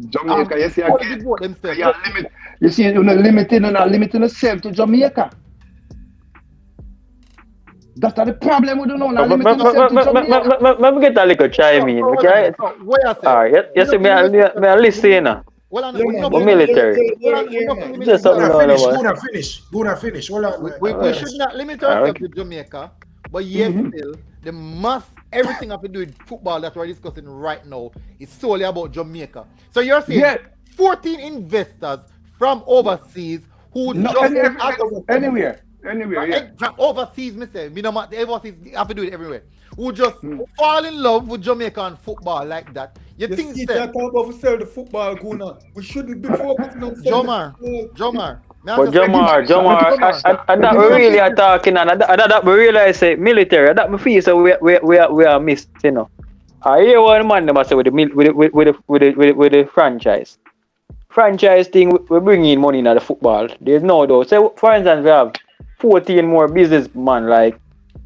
Jamaica, yes, you can vote themselves? You see, you're not limiting yourself to Jamaica. That's the problem we don't know. Let me get a little chime in, okay? Alright, yes, me a listen. Military. Just finish. Hold on. We should not limit ourselves to Jamaica, but yet still, the must everything have to do with football that we're discussing right now is solely about Jamaica. So you're saying 14 investors from overseas who anywhere, yeah. From overseas, me say, overseas have to do it everywhere. Who just fall in love with Jamaican football like that. You think that about sell the football going on. We shouldn't be focusing on Jomar. But Jomar, I that we really are talking, and I that we realize say military. That me feel so we are missed, you know. I hear one man them say with the franchise. Franchise thing we bring in money in the football. There's no doubt. So for instance, we have 14 more businessmen like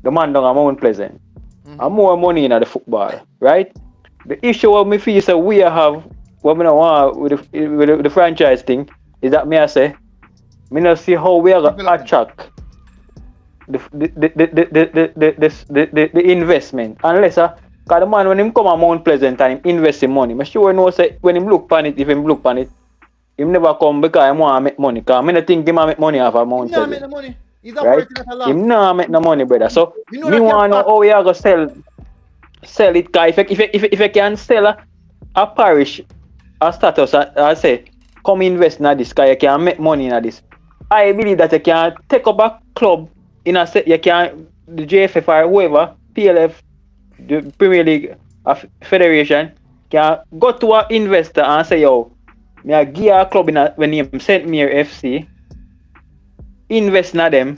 the man down at Mount Pleasant. And more money in the football, right? The issue of me feel so we have what we don't want with the franchise thing is that I say me not see how we are gonna attract the investment unless cause the man when him come to Mount Pleasant and him invest in money, I sure know say when him look on it, if him look on it, him never come because he want to make money. Cause I don't think he make money off of Mount Pleasant. Right? Him not make no money, brother. So me want to know how we are gonna sell it. Cause if you can sell a parish a status, I say come invest in this, cause you can make money in this. I believe that you can take up a club in a set. You can the JFF or whoever, PLF, the Premier League Federation can go to an investor and say, yo, me I give a club in when name St. Mary FC. Invest in them,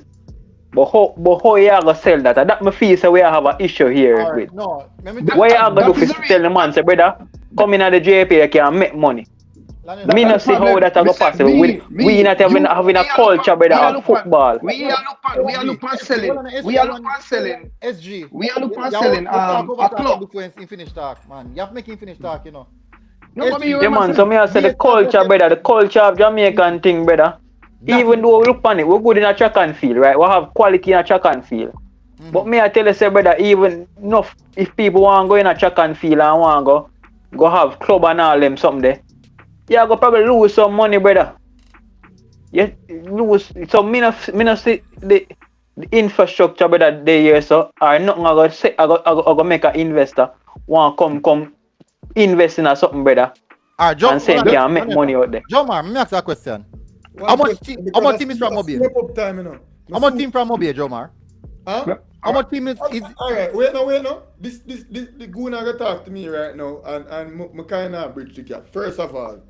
but how you are gonna sell that? That me feel so we have an issue here with. No, what you are gonna do is tell the man say, brother, come in at the JP, you can make money. Me not see how that is possible. We not having a culture, brother, of football. We are look at selling. We are look at selling. SG. We are look at selling a club. In finish talk, man. You have to make him finish talk, you know. Yeah, man. So me I say the culture, brother, the culture of Jamaican thing, brother. Even though we look on it, we're good in a track and field, right? We have quality in a track and field. But me I tell you, say, brother, even enough if people want to go in a track and field and want to go have club and all them something there, you go probably lose some money, brother. You lose. So me not see the infrastructure, brother, they here, so or nothing I go make an investor want come invest in a something, brother. And say can make money out there. Jomar, let me ask you a question. How much team is from Mobile? How much team from Mobile, Jomar? Huh? How much team is alright, wait no. This goon gonna talk to me right now and me kinda bridge the gap. First of all,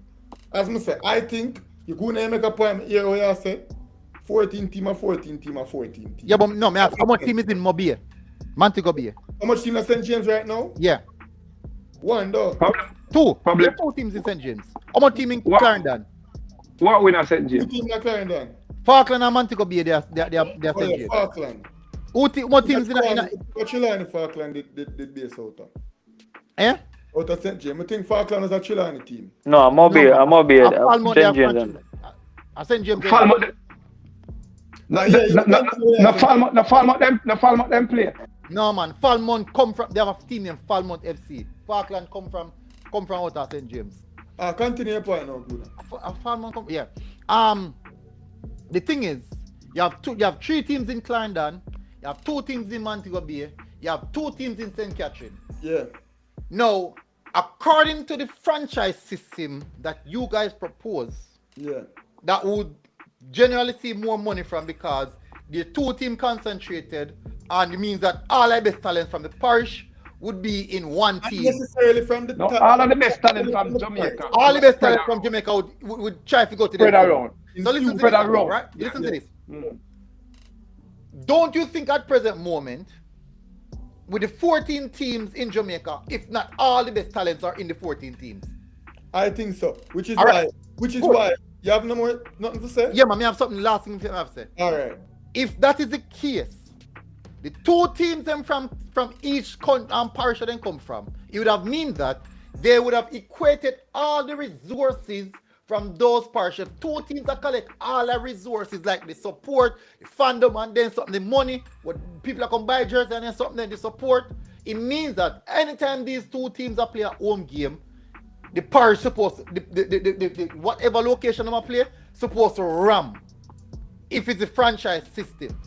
as I say, I think you're gonna make a point here where I say 14 team. Yeah, but no, me ask how much team is in Mobile? Montego Bay. How much team in St. James right now? Yeah. One though. Two. Probably 2 teams in St. James. How much team in Clarendon? What we not St. James? 2 teams in Clarendon. Falkland and Montego Bay, they are St. James. Falkland. What teams in What you learn in Falkland did base out of? Eh? Out of St. James. I think Falkland is a chiller on the team. No, I'm Mobile. Falmouth, St. James. St. James. Falmouth. No Falmouth them play. No man, Falmouth come from. They have a team named Falmouth FC. Falkland come from out of St. James. Continue your point now, good. Falmouth come. Yeah. The thing is, you have 3 teams in Clarendon. You have 2 teams in Montego Bay. You have 2 teams in St. Catherine. Yeah. Now, according to the franchise system that you guys propose, that would generally see more money from because the 2 teams concentrated, and it means that all the best talents from the parish would be in one team. Not necessarily from the all of the best talent from Jamaica. All the best talent from Jamaica would try to go to the spread around. So listen to this, right? Listen to this. Don't you think at present moment, with the 14 teams in Jamaica, if not all the best talents are in the 14 teams? I think so. Which is why you have nothing to say? Yeah, man, I have something last thing I have to say. All right. If that is the case, the 2 teams them from each parish that they come from, it would have mean that they would have equated all the resources from those parishes. 2 teams that collect all the resources like the support, the fandom, and then something, the money, what people are come buy jerseys and then something, then the support. It means that anytime these 2 teams are play a home game, the parish supposed the whatever location they play supposed to ram. If it's a franchise system,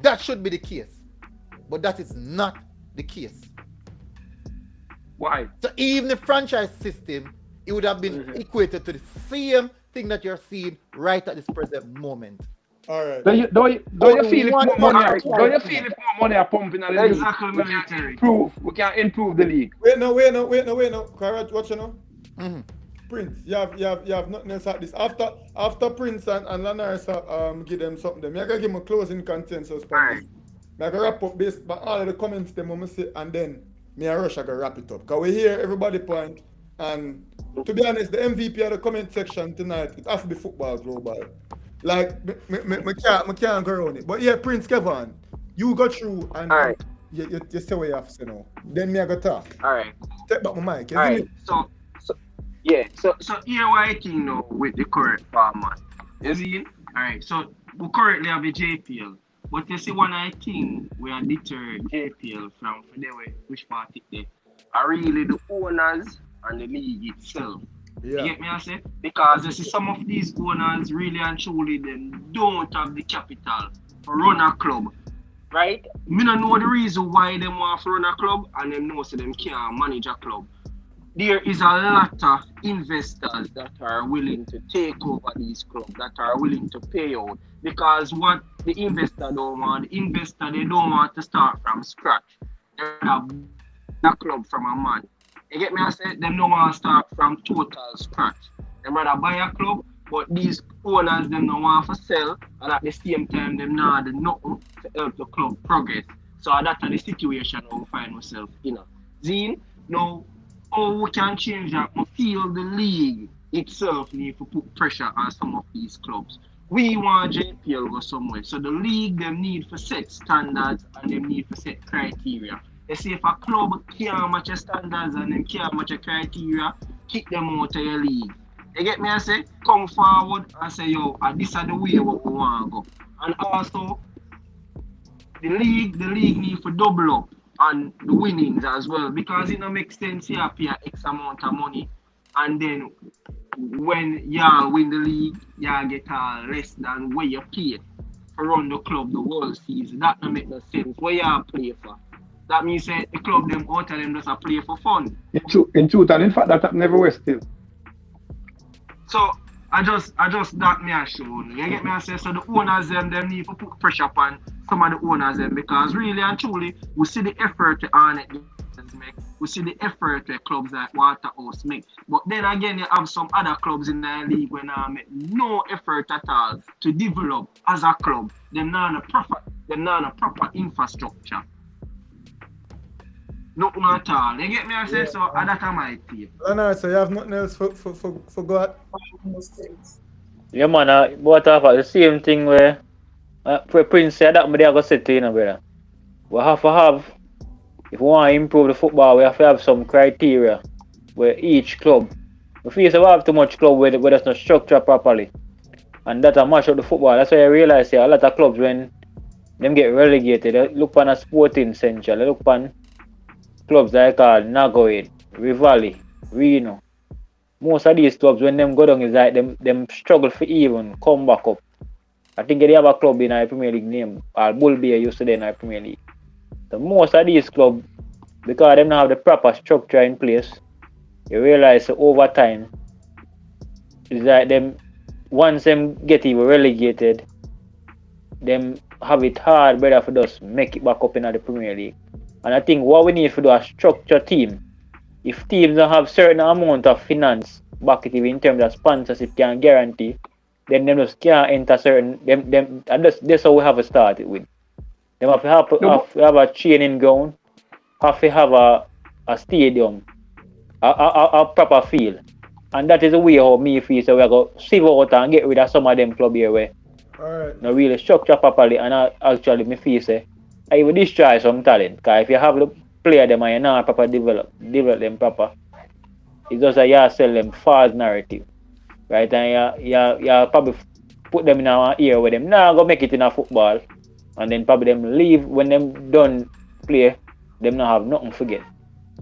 that should be the case. But that is not the case. Why? So even the franchise system, it would have been equated to the same thing that you're seeing right at this present moment. All right. Don't you feel if more money are pumping at the league? Exactly. We can improve the league. Wait no. Correct, what you know? Prince, you have nothing else at this. After Prince and Lanarsa give them something. I gotta give them a closing consensus. I gotta wrap up this, but all of the comments them I'm say, and then me and Rush I gotta wrap it up. Cause we hear everybody point, and to be honest, the MVP of the comment section tonight, it has to be football global. Like me can't go around it. But yeah, Prince Kevin, you go through and you say what you have to say now. Then me I go talk. Alright. Take back my mic. Alright, so here what I think now with the current format. You see? Alright, so we currently have the JPL. But you see one I think we are deter JPL from which party they are really the owners and the league itself. Yeah. You get me I say? Because you see some of these owners really and truly them don't have the capital to run a club. Right? Me don't know the reason why them want to run a club and them know so them can't manage a club. There is a lot of investors that are willing to take over these clubs, that are willing to pay out. Because what the investor don't want, they don't want to start from scratch. They have a club from a man. You get me? I said them don't want to start from total scratch. They rather buy a club, but these owners them don't want to sell, and at the same time them not do nothing to help the club progress. So that's the situation we find ourselves in. Zine, now how we can change that? I feel the league itself need to put pressure on some of these clubs. We want JPL go somewhere. So the league them need to set standards and them need to set criteria. They say if a club can't match your standards and them can't match your criteria, kick them out of your league. You get me? I say, come forward and say, yo, this is the way what we want to go. And also, the league need to double up on the winnings as well, because it don't make sense you pay X amount of money and then when y'all win the league, y'all get less than what you pay to run the club the whole season. That don't make no sense. What y'all play for? That means that the club them out of them just play for fun. In truth, and in fact that happened everywhere still. So I just that me show. You get me? I say so the owners them need to put pressure upon some of the owners them, because really and truly we see the effort on it make. We see the effort the clubs like Waterhouse make. But then again you have some other clubs in the league when make no effort at all to develop as a club. They're not a proper infrastructure. Nothing at all. You get me? I say so that's my feel. So you have nothing else for God? Yeah man, but the same thing where Prince said that but they are going to say to you, brother. We have to have if we want to improve the football, we have to have some criteria where each club, we feel so we have too much club where there's no structure properly. And that mash up the football. That's why I realize a lot of clubs when them get relegated, they look on a Sporting Central, they look on clubs like Nagoid, Rivali, Reno. Most of these clubs when them go down is like them struggle for even come back up. I think they have a club in our Premier League name, Bull Bear used to be in our Premier League. So most of these clubs, because they don't have the proper structure in place, you realize over time, it's like them, once them get even relegated, them have it hard, better for us make it back up in the Premier League. And I think what we need to do a structured team. If teams don't have certain amount of finance back it in terms of sponsorship can guarantee, then them just can't enter certain that's how we have to start it with. Them have to have a training ground, have to have a stadium, a proper field. And that is the way how me feel so we go sieve out and get rid of some of them club here where no really structure properly, and actually me feel say I will destroy some talent. Because if you have the player them and you not proper develop them proper, it's just that you sell them false narrative. Right? And you probably put them in an era where them now go make it in a football, and then probably them leave when them done play, them not have nothing to get.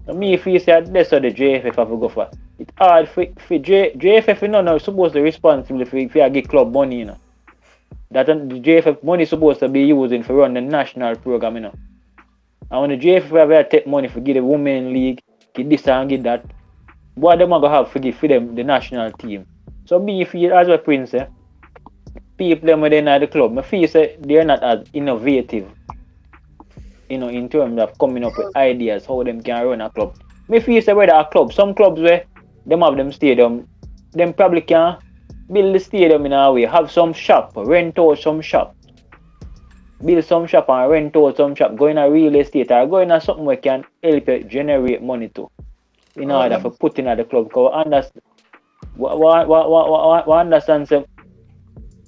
So me feel say that's what the JFF have to go for. It's hard for JFF you know supposed to be responsible if you get club money, you know. That the JFF money is supposed to be using for run the national program, you know. And when the JFF have to take money for give the women league, give this and give that, what them are gonna have to give for them the national team. So me feel as a Prince, people them within the club, I feel say they're not as innovative, you know, in terms of coming up with ideas how them can run a club. Me feel say whether a club, some clubs where them have them stadium, them probably can build the stadium in a way, have some shop, rent out some shop. Build some shop and rent out some shop, go in a real estate or go in a something where can help you generate money too. In order for putting at the club. Because we understand say,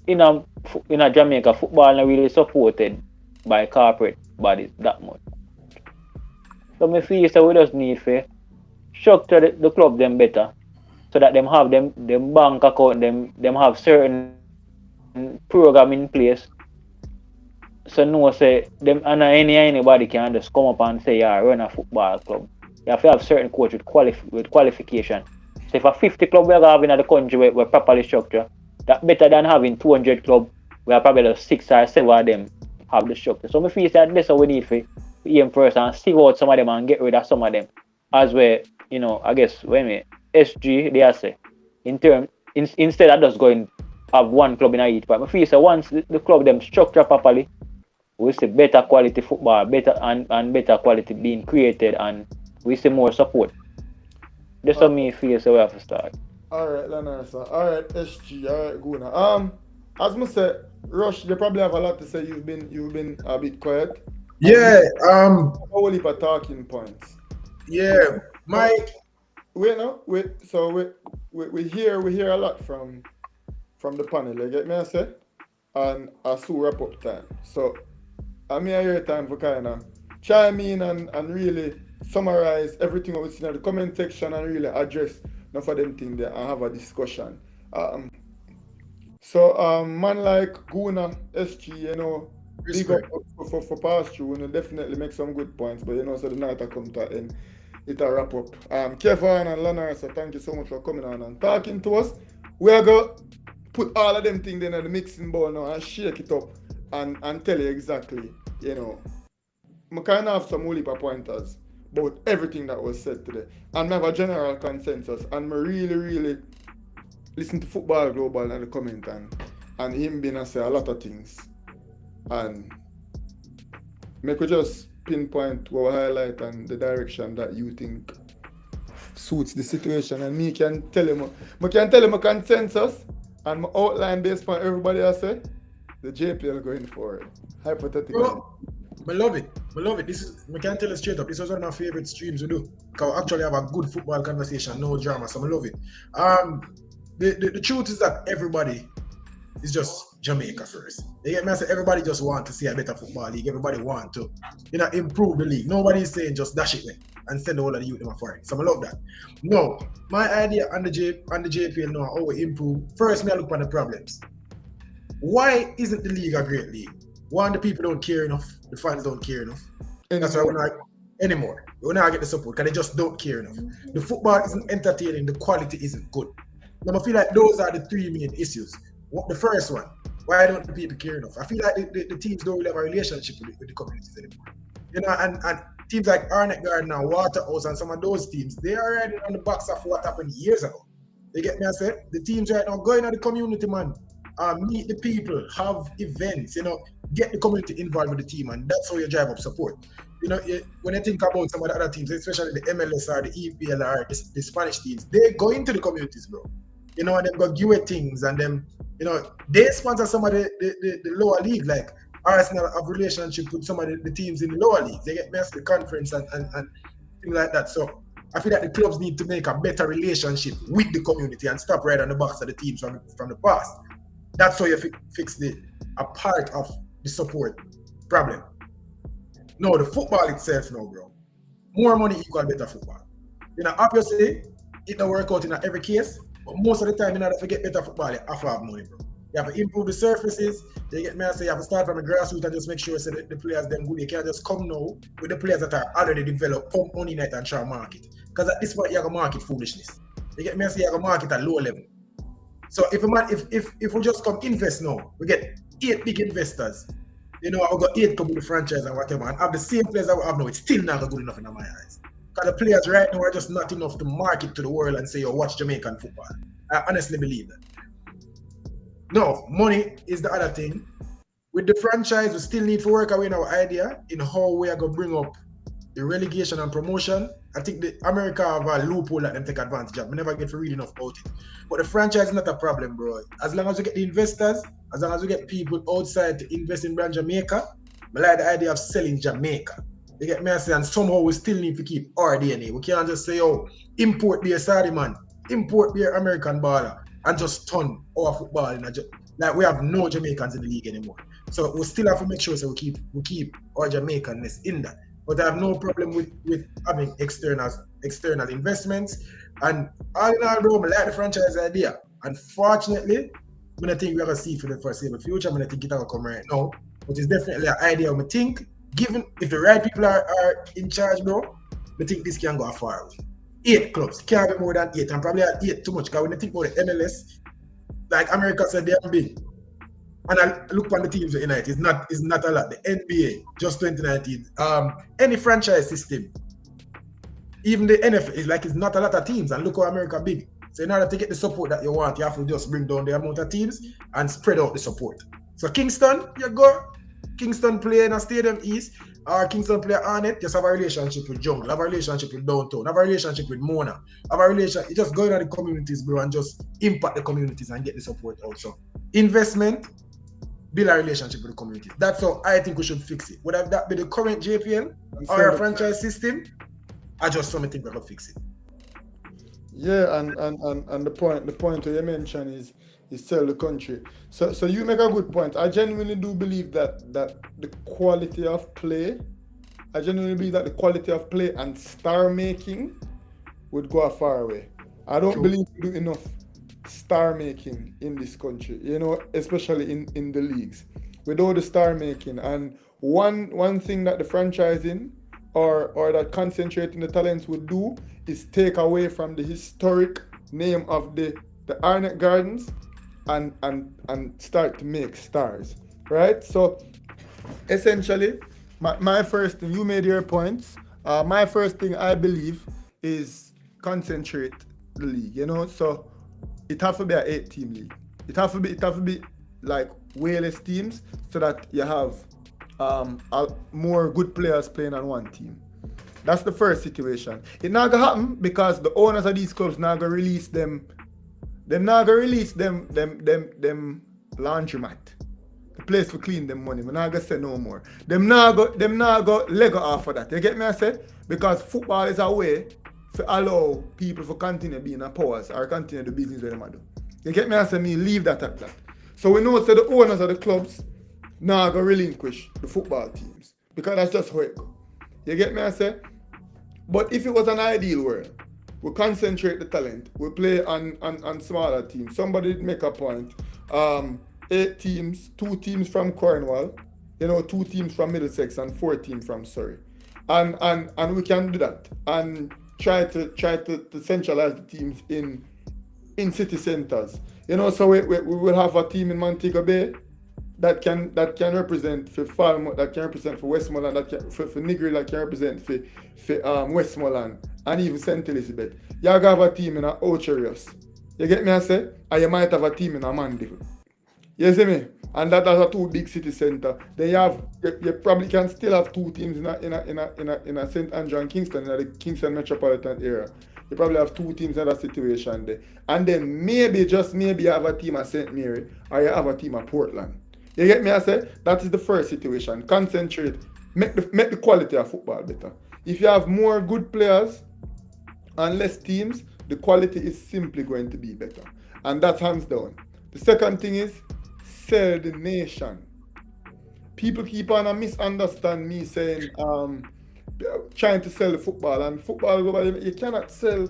in a Jamaica, football not really supported by corporate bodies that much. So me feel so we just need to structure the club them better. So that them have them bank account, them have certain program in place. So no say them and anybody can just come up and say yeah run a football club. You have to have certain coach with qualification. So if a 50 club we have in the country we're properly structured, that better than having 200 club where probably the 6 or 7 of them have the structure. So me feel that that's what we need to aim first and see out some of them and get rid of some of them. As we, you know, I guess when we SG, they are say, instead of just going have one club in each part. I feel so once the club them structure properly, we see better quality football, better and better quality being created, and we see more support. That's what me feel so we have to start. Alright, Lanarsa. Alright, SG, alright, Guna. As I said, Rush, you probably have a lot to say. You've been a bit quiet. Yeah, a whole heap of talking points. Yeah, Mike. So we hear a lot from the panel, you get me I say? And I saw wrap up time. So I mean I hear time for kind of chime in and really summarize everything we see in the comment section and really address enough of them things there and have a discussion. So man like Guna, SG, you know, big up for pass through, and definitely make some good points, but you know, so the night I come to end. It'll wrap up. Kevin and Lana, so thank you so much for coming on and talking to us. We are going to put all of them things in the mixing bowl now and shake it up and tell you exactly, you know. I kind of have some whole heap of pointers about everything that was said today. And I have a general consensus. And I really listen to Football Global in the comment and him being say a lot of things. And make we just pinpoint our highlight and the direction that you think suits the situation, and me can tell him a consensus and my outline based on everybody else say the JPL going for it. Hypothetically. I love it. I can tell you straight up, this was one of my favorite streams we do. Because we actually have a good football conversation, no drama, so I love it. The truth is that everybody it's just Jamaica first. You get me? I say everybody just want to see a better football league. Everybody want to, improve the league. Nobody is saying just dash it away and send all of the youth them for it. So I love that. No, my idea on the JPL now how we improve. First, me I look at the problems. Why isn't the league a great league? One, the people don't care enough. The fans don't care enough. That's why we're not anymore. We're not get the support because they just don't care enough. The football isn't entertaining. The quality isn't good. Now I feel like those are the three main issues. The first one, why don't the people care enough? I feel like the teams don't really have a relationship with the communities anymore. And teams like Arnett Garden and Waterhouse and some of those teams, they are already on the backs of what happened years ago. You get me? I said the teams right now going to the community, man. Meet the people, have events, get the community involved with the team, and that's how you drive up support. When you think about some of the other teams, especially the MLS or the EPL or the Spanish teams, they go into the communities, bro. And them go give away things, and them, they sponsor some of the lower league, like Arsenal have relationship with some of the teams in the lower leagues. They get the conference and things like that. So I feel that the clubs need to make a better relationship with the community and stop right on the backs of the teams from the past. That's how you fix a part of the support problem. No, the football itself now, bro. More money equal better football. Obviously, it don't work out in every case, but most of the time, in order to get better football, you have to have money, bro. You have to improve the surfaces. You get me? I say you have to start from the grassroots and just make sure that the players them good. You can't just come now with the players that are already developed, pump money in it and try to market. Because at this point, you have to market foolishness. You get me? I say you have to market at low level. So if we just come invest now, we get 8 big investors. I've got 8 come with the franchise and whatever, and have the same players that we have now, it's still not good enough in my eyes. Because the players right now are just not enough to market to the world and say, watch Jamaican football. I honestly believe that. No, money is the other thing. With the franchise, we still need to work away on our idea in how we are going to bring up the relegation and promotion. I think America have a loophole that them take advantage of. We never get to read enough about it. But the franchise is not a problem, bro. As long as we get the investors, as long as we get people outside to invest in brand Jamaica, I like the idea of selling Jamaica. You get me? I say, and somehow we still need to keep our DNA. We can't just say, import beer Saudi man, import beer American baller, and just turn our football in like we have no Jamaicans in the league anymore. So we still have to make sure we keep our Jamaicanness in that. But I have no problem with having external investments. And all in all, bro, I like the franchise idea. Unfortunately, I don't think we're going to see it for the foreseeable future. I don't think it'll come right now. But it's definitely an idea I think, given if the right people are in charge, bro, I think this can go far. 8 clubs, can't be more than 8. And probably at 8 too much. Because when you think about the MLS, like America said, they are big. And I look on the teams in it, it's not a lot. The NBA, just 2019. Any franchise system, even the NFL, it's not a lot of teams. And look how America big. So in order to get the support that you want, you have to just bring down the amount of teams and spread out the support. So Kingston, you go. Kingston play in a Stadium East, or Kingston play Arnett, just have a relationship with Jungle, have a relationship with Downtown, have a relationship with Mona, have a relationship, just go into the communities, bro, and just impact the communities and get the support also. Investment, build a relationship with the community. That's how I think we should fix it. Whether that be the current JPL or a franchise system, I just think we can fix it. Yeah, and the point that you mentioned is sell the country. So you make a good point. I genuinely do believe that the quality of play, and star making would go a far way. I don't believe we do enough star making in this country, especially in the leagues. Without the star making, and one thing that the franchising or that concentrating the talents would do is take away from the historic name of the Arnett Gardens and start to make stars, right? So essentially, my first thing, you made your points. My first thing I believe is concentrate the league, so it has to be an 8-team league. It has to be like way less teams so that you have more good players playing on one team. That's the first situation. It's not gonna happen because the owners of these clubs not gonna release them. They're not gonna release them laundromat. The place for clean them money. We're not gonna say no more. Them not go Lego off of that. You get me? I said because football is a way to allow people to continue being a powers or continue the business that they do. You get me? I said me leave that at that. So we know that the owners of the clubs now go relinquish the football teams because that's just how it goes. You get me? I say. But if it was an ideal world, we concentrate the talent. We play on smaller teams. Somebody did make a point. 8 teams, 2 teams from Cornwall, 2 teams from Middlesex and 4 teams from Surrey. And we can do that and try to centralize the teams in city centers. So we will have a team in Montego Bay that can represent for Falmouth, that can represent for Westmoreland, that can for Nigri, that can represent for Westmoreland and even St. Elizabeth. You have a team in Ocherius. You get me I say? And you might have a team in Mandeville. You see me? And that's a 2 big city center. Then you probably can still have 2 teams in a St. Andrew and Kingston, in the Kingston metropolitan area. You probably have 2 teams in that situation there. And then maybe, just maybe, you have a team at St. Mary or you have a team at Portland. You get me I say? That is the first situation. Concentrate. Make the quality of football better. If you have more good players and less teams, the quality is simply going to be better. And that's hands down. The second thing is sell the nation. People keep on and misunderstand me saying trying to sell the football, and football globally, you cannot sell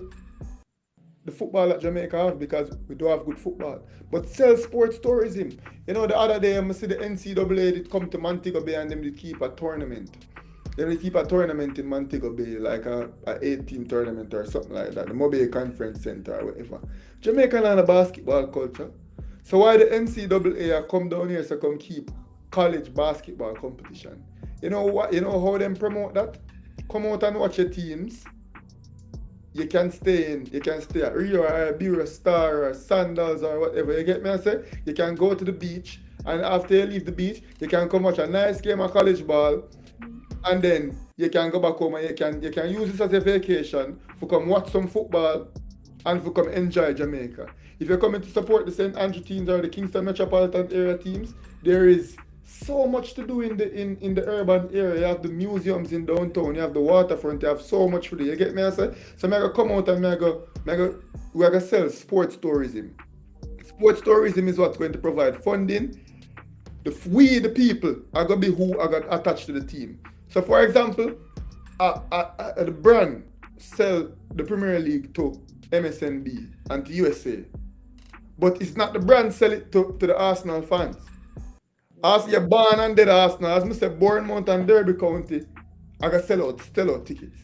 the football that Jamaica have because we do have good football. But sell sports tourism. The other day I see the NCAA did come to Montego Bay and them did keep a tournament. They keep a tournament in Montego Bay, like a 8-team tournament or something like that, the Mobile Conference Center or whatever. Jamaica has a basketball culture. So why the NCAA come down here to come keep college basketball competition? You know how them promote that? Come out and watch your teams. You can stay at Rio or Ibero Star or Sandals or whatever. You get me I say? You can go to the beach, and after you leave the beach, you can come watch a nice game of college ball, and then you can go back home and you can use this as a vacation for come watch some football and for come enjoy Jamaica. If you're coming to support the St. Andrew teams or the Kingston metropolitan area teams, there is so much to do in the urban area. You have the museums in downtown, you have the waterfront, you have so much for you. You get me I say? So I'm going to come out and we're going to sell sports tourism. Sports tourism is what's going to provide funding. We, the people, are going to be who are going to attach to the team. So for example, the brand sell the Premier League to MSNB and to USA. But it's not the brand sell it to the Arsenal fans. As you're born and dead Arsenal, as I say Bournemouth and Derby County, I can sell out tickets.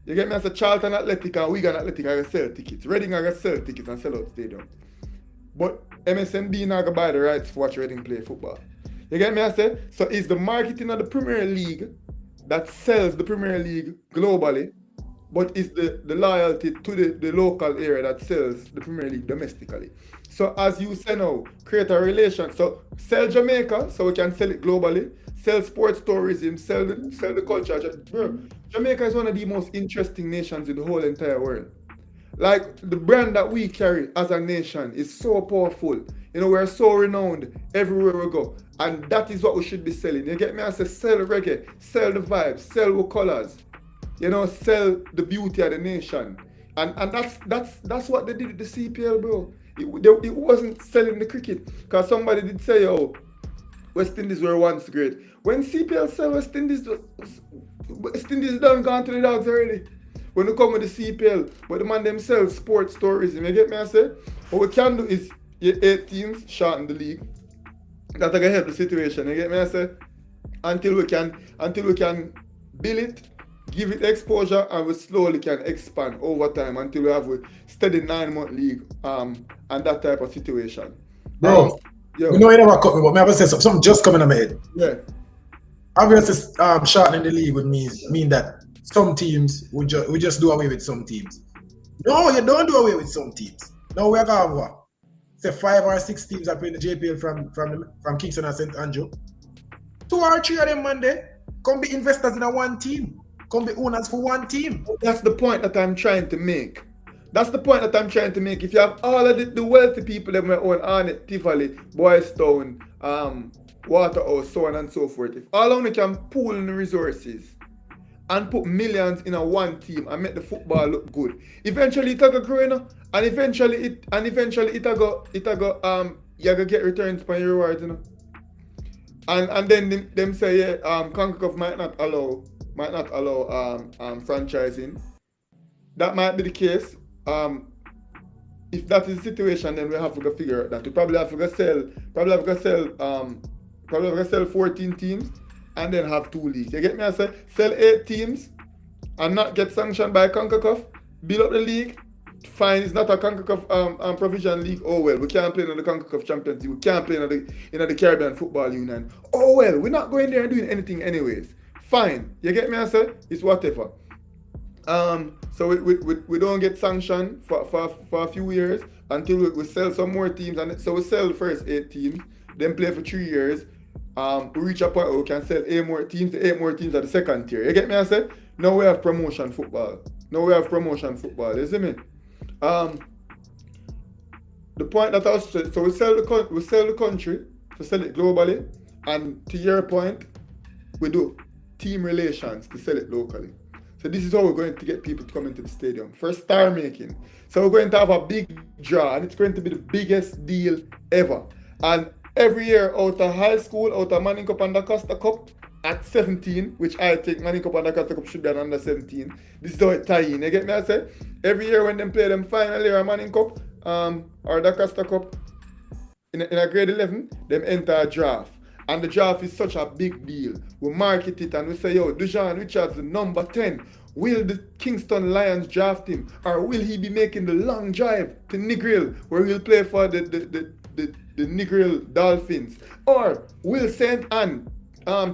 You get me? As a Charlton Athletic and Wigan Athletic, I can sell tickets. Reading, I can sell tickets and sell out stadiums. But MSNB now can buy the rights to watch Reading play football. You get me? I say? So it's the marketing of the Premier League that sells the Premier League globally, but it's the loyalty to the local area that sells the Premier League domestically. So as you say now, create a relation. So sell Jamaica so we can sell it globally. Sell sports tourism, sell the culture. Bro, Jamaica is one of the most interesting nations in the whole entire world. Like the brand that we carry as a nation is so powerful. We're so renowned everywhere we go. And that is what we should be selling. You get me? I say sell reggae, sell the vibes, sell the colors. Sell the beauty of the nation. And that's what they did with the CPL, bro. It wasn't selling the cricket. Because somebody did say, West Indies were once great. When CPL sell West Indies done gone to the dogs already. When you come with the CPL, but the man themselves sports tourism, you get me I say? What we can do is 8 teams shorten the league. That's gonna help the situation, you get me I say? Until we can build it, give it exposure, and we slowly can expand over time until we have a steady 9-month league and that type of situation. Bro, you never cut me, but I have to say something just coming to my head. Yeah. Obviously, shortening the league would mean that some teams we just do away with some teams. No, you don't do away with some teams. Now we're gonna have what? Say 5 or 6 teams that play in the JPL from Kingston and St. Andrew. 2 or 3 of them, man, there come be investors in one team. Come be owners for one team. That's the point that I'm trying to make. If you have all of the wealthy people that may own Arnett, Tivoli, Boys Town, Waterhouse, so on and so forth, if all of them can pool in the resources and put millions in one team and make the football look good, eventually it will go grow, and eventually it will go you're gonna get returns for your rewards, you know. And then them say yeah, CONCACAF might not allow franchising. That might be the case. If that is the situation, then we have to go figure out that. We probably have to go sell 14 teams and then have 2 leagues. You get me? I say sell 8 teams and not get sanctioned by CONCACAF, build up the league. Fine, it's not a CONCACAF provision league. Oh well, we can't play in the CONCACAF Champions League. We can't play in the Caribbean Football Union. Oh well, we're not going there and doing anything anyways. Fine, you get me? I say it's whatever. So we don't get sanctioned for a few years until we sell some more teams, and so we sell the first 8 teams, then play for 3 years. We reach a point where we can sell 8 more teams. The 8 more teams at the second tier. You get me? I say now we have promotion football. You see me? The point that I was stressing, so we sell the country, to sell it globally, and to your point, we do team relations to sell it locally. So this is how we're going to get people to come into the stadium. First, star making. So we're going to have a big draw, and it's going to be the biggest deal ever. And every year out of high school, out of Manning Cup and the Costa Cup, at 17, which I think Manning Cup and the Costa Cup should be an under 17. This is how it tie in. You get me? I say every year when they play them final year Manning Cup or the Costa Cup in a grade 11, them enter a draft. And the draft is such a big deal. We market it and we say, yo, Dujan Richards, the number 10. Will the Kingston Lions draft him? Or will he be making the long drive to Negril, where he'll play for the Negril Dolphins? Or will St. Anne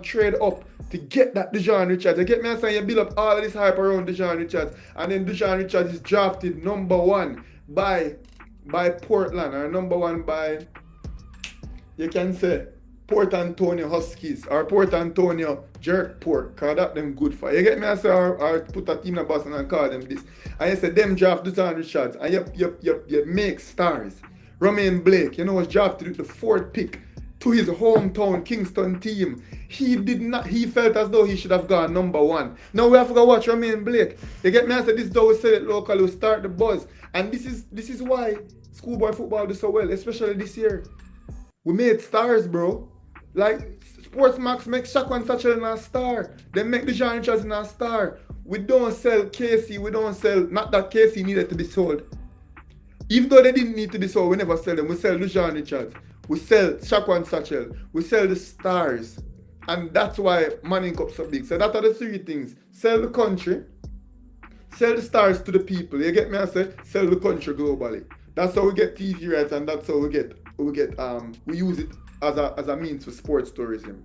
trade up to get that Dujan Richards? You get me? I'm saying you build up all of this hype around Dujan Richards, and then Dujan Richards is drafted number 1 by Portland, or number 1 by, you can say, Port Antonio Huskies or Port Antonio Jerkport, cause that them good for. You get me? I say or put a team in Boston and call them this. And you say them draft Dusan Richards and you make stars. Romain Blake, you know, was drafted with the 4th pick to his hometown Kingston team. He felt as though he should have gone number 1. Now we have to go watch Romain Blake. You get me? I say this is how we sell it locally, we start the buzz. And this is why schoolboy football do so well, especially this year. We made stars, bro. Like Sportsmax make Shaquan Satchel a star. They make Dujan Richards a star. We don't sell Casey. We don't sell, not that Casey needed to be sold. Even though they didn't need to be sold, we never sell them. We sell Dujan Richards. We sell Shaquan Satchel. We sell the stars. And that's why Manning Cup so big. So that are the 3 things. Sell the country. Sell the stars to the people. You get me? I say sell the country globally. That's how we get TV rights, and that's how we use it as a means for sports tourism.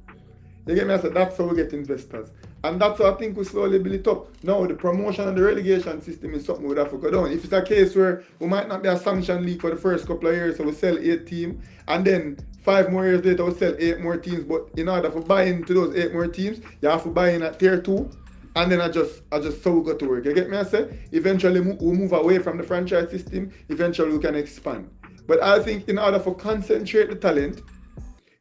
You get me? I said that's how we get investors. And that's how I think we slowly build it up. Now the promotion and the relegation system is something we would have to go down. If it's a case where we might not be a sanctioned league for the first couple of years, so we sell 8 teams, and then 5 more years later we sell 8 more teams. But in order to buy into those 8 more teams, you have to buy in at tier 2. And then I just so we go to work. You get me? I say eventually we'll move away from the franchise system. Eventually we can expand. But I think in order to concentrate the talent,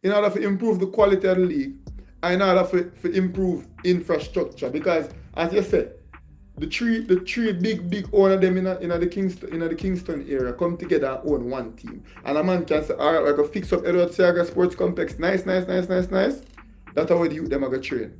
in order to improve the quality of the league, and in order to improve infrastructure, because as you said, the three big owner of them in the Kingston area come together and own one team. And a man can say, all right, we're going to fix up Edward Seaga Sports Complex. Nice. That's how the youth them are going to train.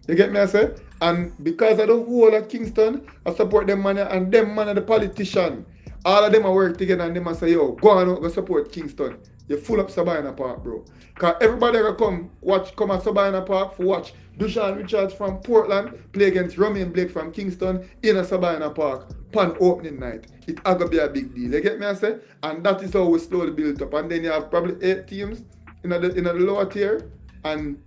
You get me, I say? And because of the whole of Kingston, I support them man and them man the politician. All of them are work together and them say, yo, go on, go support Kingston. You full up Sabina Park, bro. Because everybody going to come at Sabina Park for watch Dujan Richards from Portland play against Romain Blake from Kingston in a Sabina Park pan opening night. It's going to be a big deal. You get me, I say? And that is how we slowly build up. And then you have probably 8 teams in the lower tier. And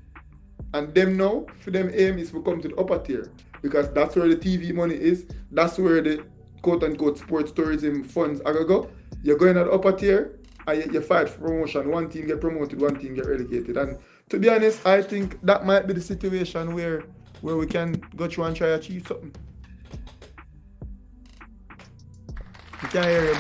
them now, for them aim is to come to the upper tier. Because that's where the TV money is. That's where the quote-unquote sports tourism funds are going to go. You're going at the upper tier. And you fight for promotion. One team get promoted, one team get relegated. And to be honest, I think that might be the situation where we can go through and try to achieve something. You can't hear you,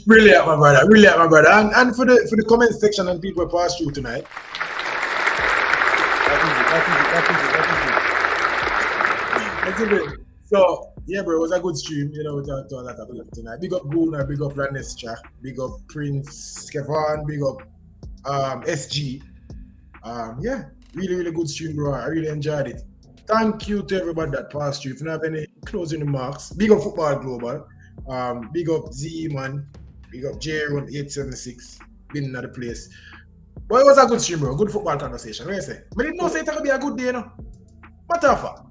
Brilliant, my brother. And for the comment section and people pass through tonight. That's it. So, yeah, bro, it was a good stream. You know, we talked to a lot of people tonight. Big up Gunnar, big up Ranestra, big up Prince Kevon, big up SG. Yeah, really, really good stream, bro. I really enjoyed it. Thank you to everybody that passed through. If you don't have any closing remarks, big up Football Global. Big up Z, man. Big up J1876. Been in the place. But it was a good stream, bro. Good football conversation. What do you say? I didn't know say it's going to be a good day, you know. What offer?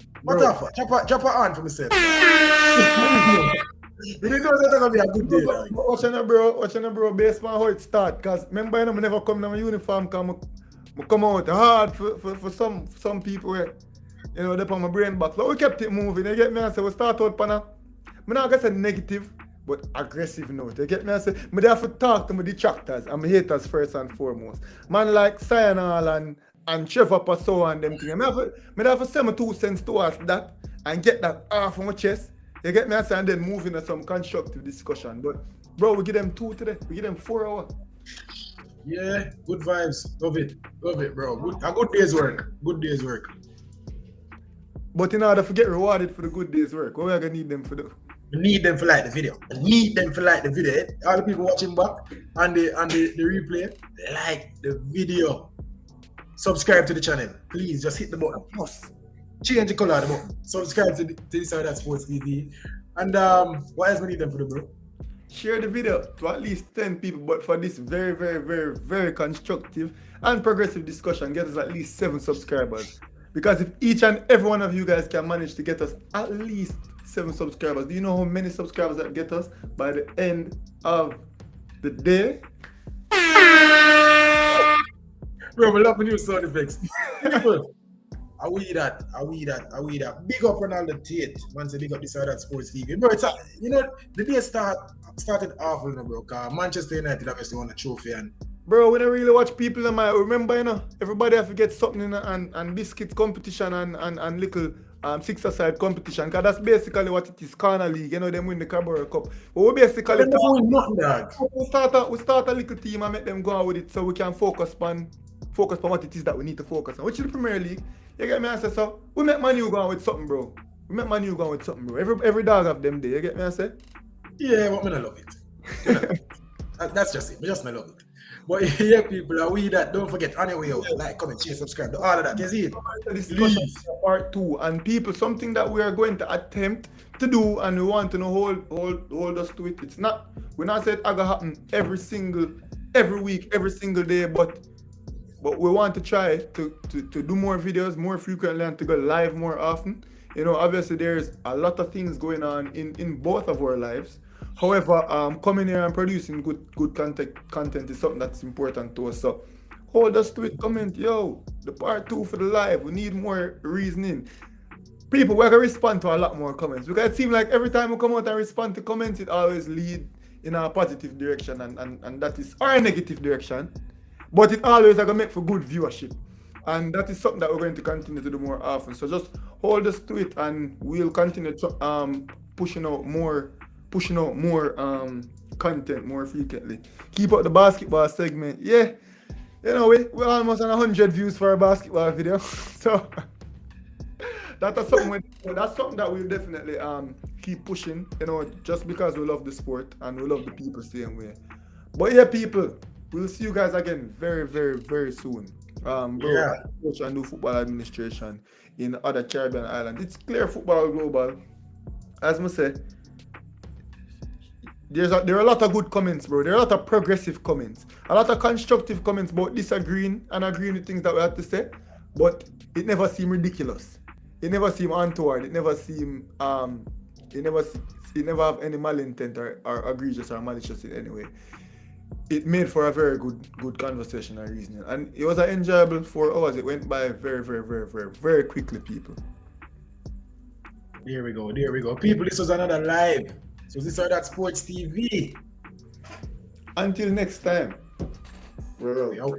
Drop a hand for myself. You didn't know it's going to be a good day. Watching a bro, based on how it start. Because remember, I never come in my uniform because I come out hard for some people where, you know, they put my brain back. So we kept it moving. You get me? I say, we start out, I'm not going to say negative, but aggressive note. You get me? I say, I have to talk to my detractors and my haters first and foremost. Man like Cyanal and Trevor Passo and them things. I have to say my 2 cents towards that and get that off my chest. You get me? I say, and then move into some constructive discussion. But, bro, we give them 2 today. We give them 4 hours. Yeah, good vibes. Love it, bro. A good day's work. But in order to get rewarded for the good day's work, what are we going to need them for? We need them for like the video. All the people watching back and the replay, like the video. Subscribe to the channel. Please just hit the button. Change the color of the button. Subscribe to this or that Sports TV. And what else we need them for the bro? Share the video to at least 10 people, but for this very, very, very, very constructive and progressive discussion, get us at least 7 subscribers. Because if each and every one of you guys can manage to get us at least 7 subscribers, do you know how many subscribers that get us by the end of the day? Bro, we love the new sound effects. I we that. Big up Ronaldo Tate. Man say big up this or that Sports TV. Bro, it's the day started awful, bro. Cause Manchester United obviously won a trophy and bro, we don't really watch people in my remember, everybody have to get something and biscuits competition and little 6-a-side competition. Cause that's basically what it is, Corner League, them win the Carabao Cup. But we basically we start a little team and make them go out with it so we can focus on what it is that we need to focus on, which is the Premier League. You get me? I say, so we make Man U go on with something, bro. Every dog have them day. You get me? I say? Yeah, but I love it. That's just it. We just not love it. But yeah, people, are we that? Don't forget, on your way out, like, comment, share, subscribe, all of that. You see it? This is part 2, and people, something that we are going to attempt to do, and we want to know hold us to it. It's not. We're not saying it's gonna happen every week, every single day, but we want to try to do more videos more frequently and to go live more often. You know, obviously there's a lot of things going on in both of our lives. However, coming here and producing good content is something that's important to us. So hold us to it, comment, the part 2 for the live. We need more reasoning. People, we're gonna respond to a lot more comments because it seems like every time we come out and respond to comments, it always leads in a positive direction and that is our negative direction. But it always gonna make for good viewership. And that is something that we're going to continue to do more often. So just hold us to it and we'll continue pushing out more content more frequently. Keep up the basketball segment. Yeah. You know, we're almost on 100 views for a basketball video. So that's something that we'll definitely keep pushing, just because we love the sport and we love the people same way. But yeah, people, we'll see you guys again very, very, very soon. Coach and do football administration in other Caribbean islands. It's clear Football Global. As I said, there are a lot of good comments, bro. There are a lot of progressive comments, a lot of constructive comments about disagreeing and agreeing with things that we have to say, but it never seemed ridiculous. It never seemed untoward. It never seemed it never have any malintent or egregious or malicious in any way. It made for a very good conversation and reasoning. And it was an enjoyable 4 hours. It went by very, very, very, very, very quickly, people. There we go. People, this was another live. So this is that Sports TV. Until next time. We're out.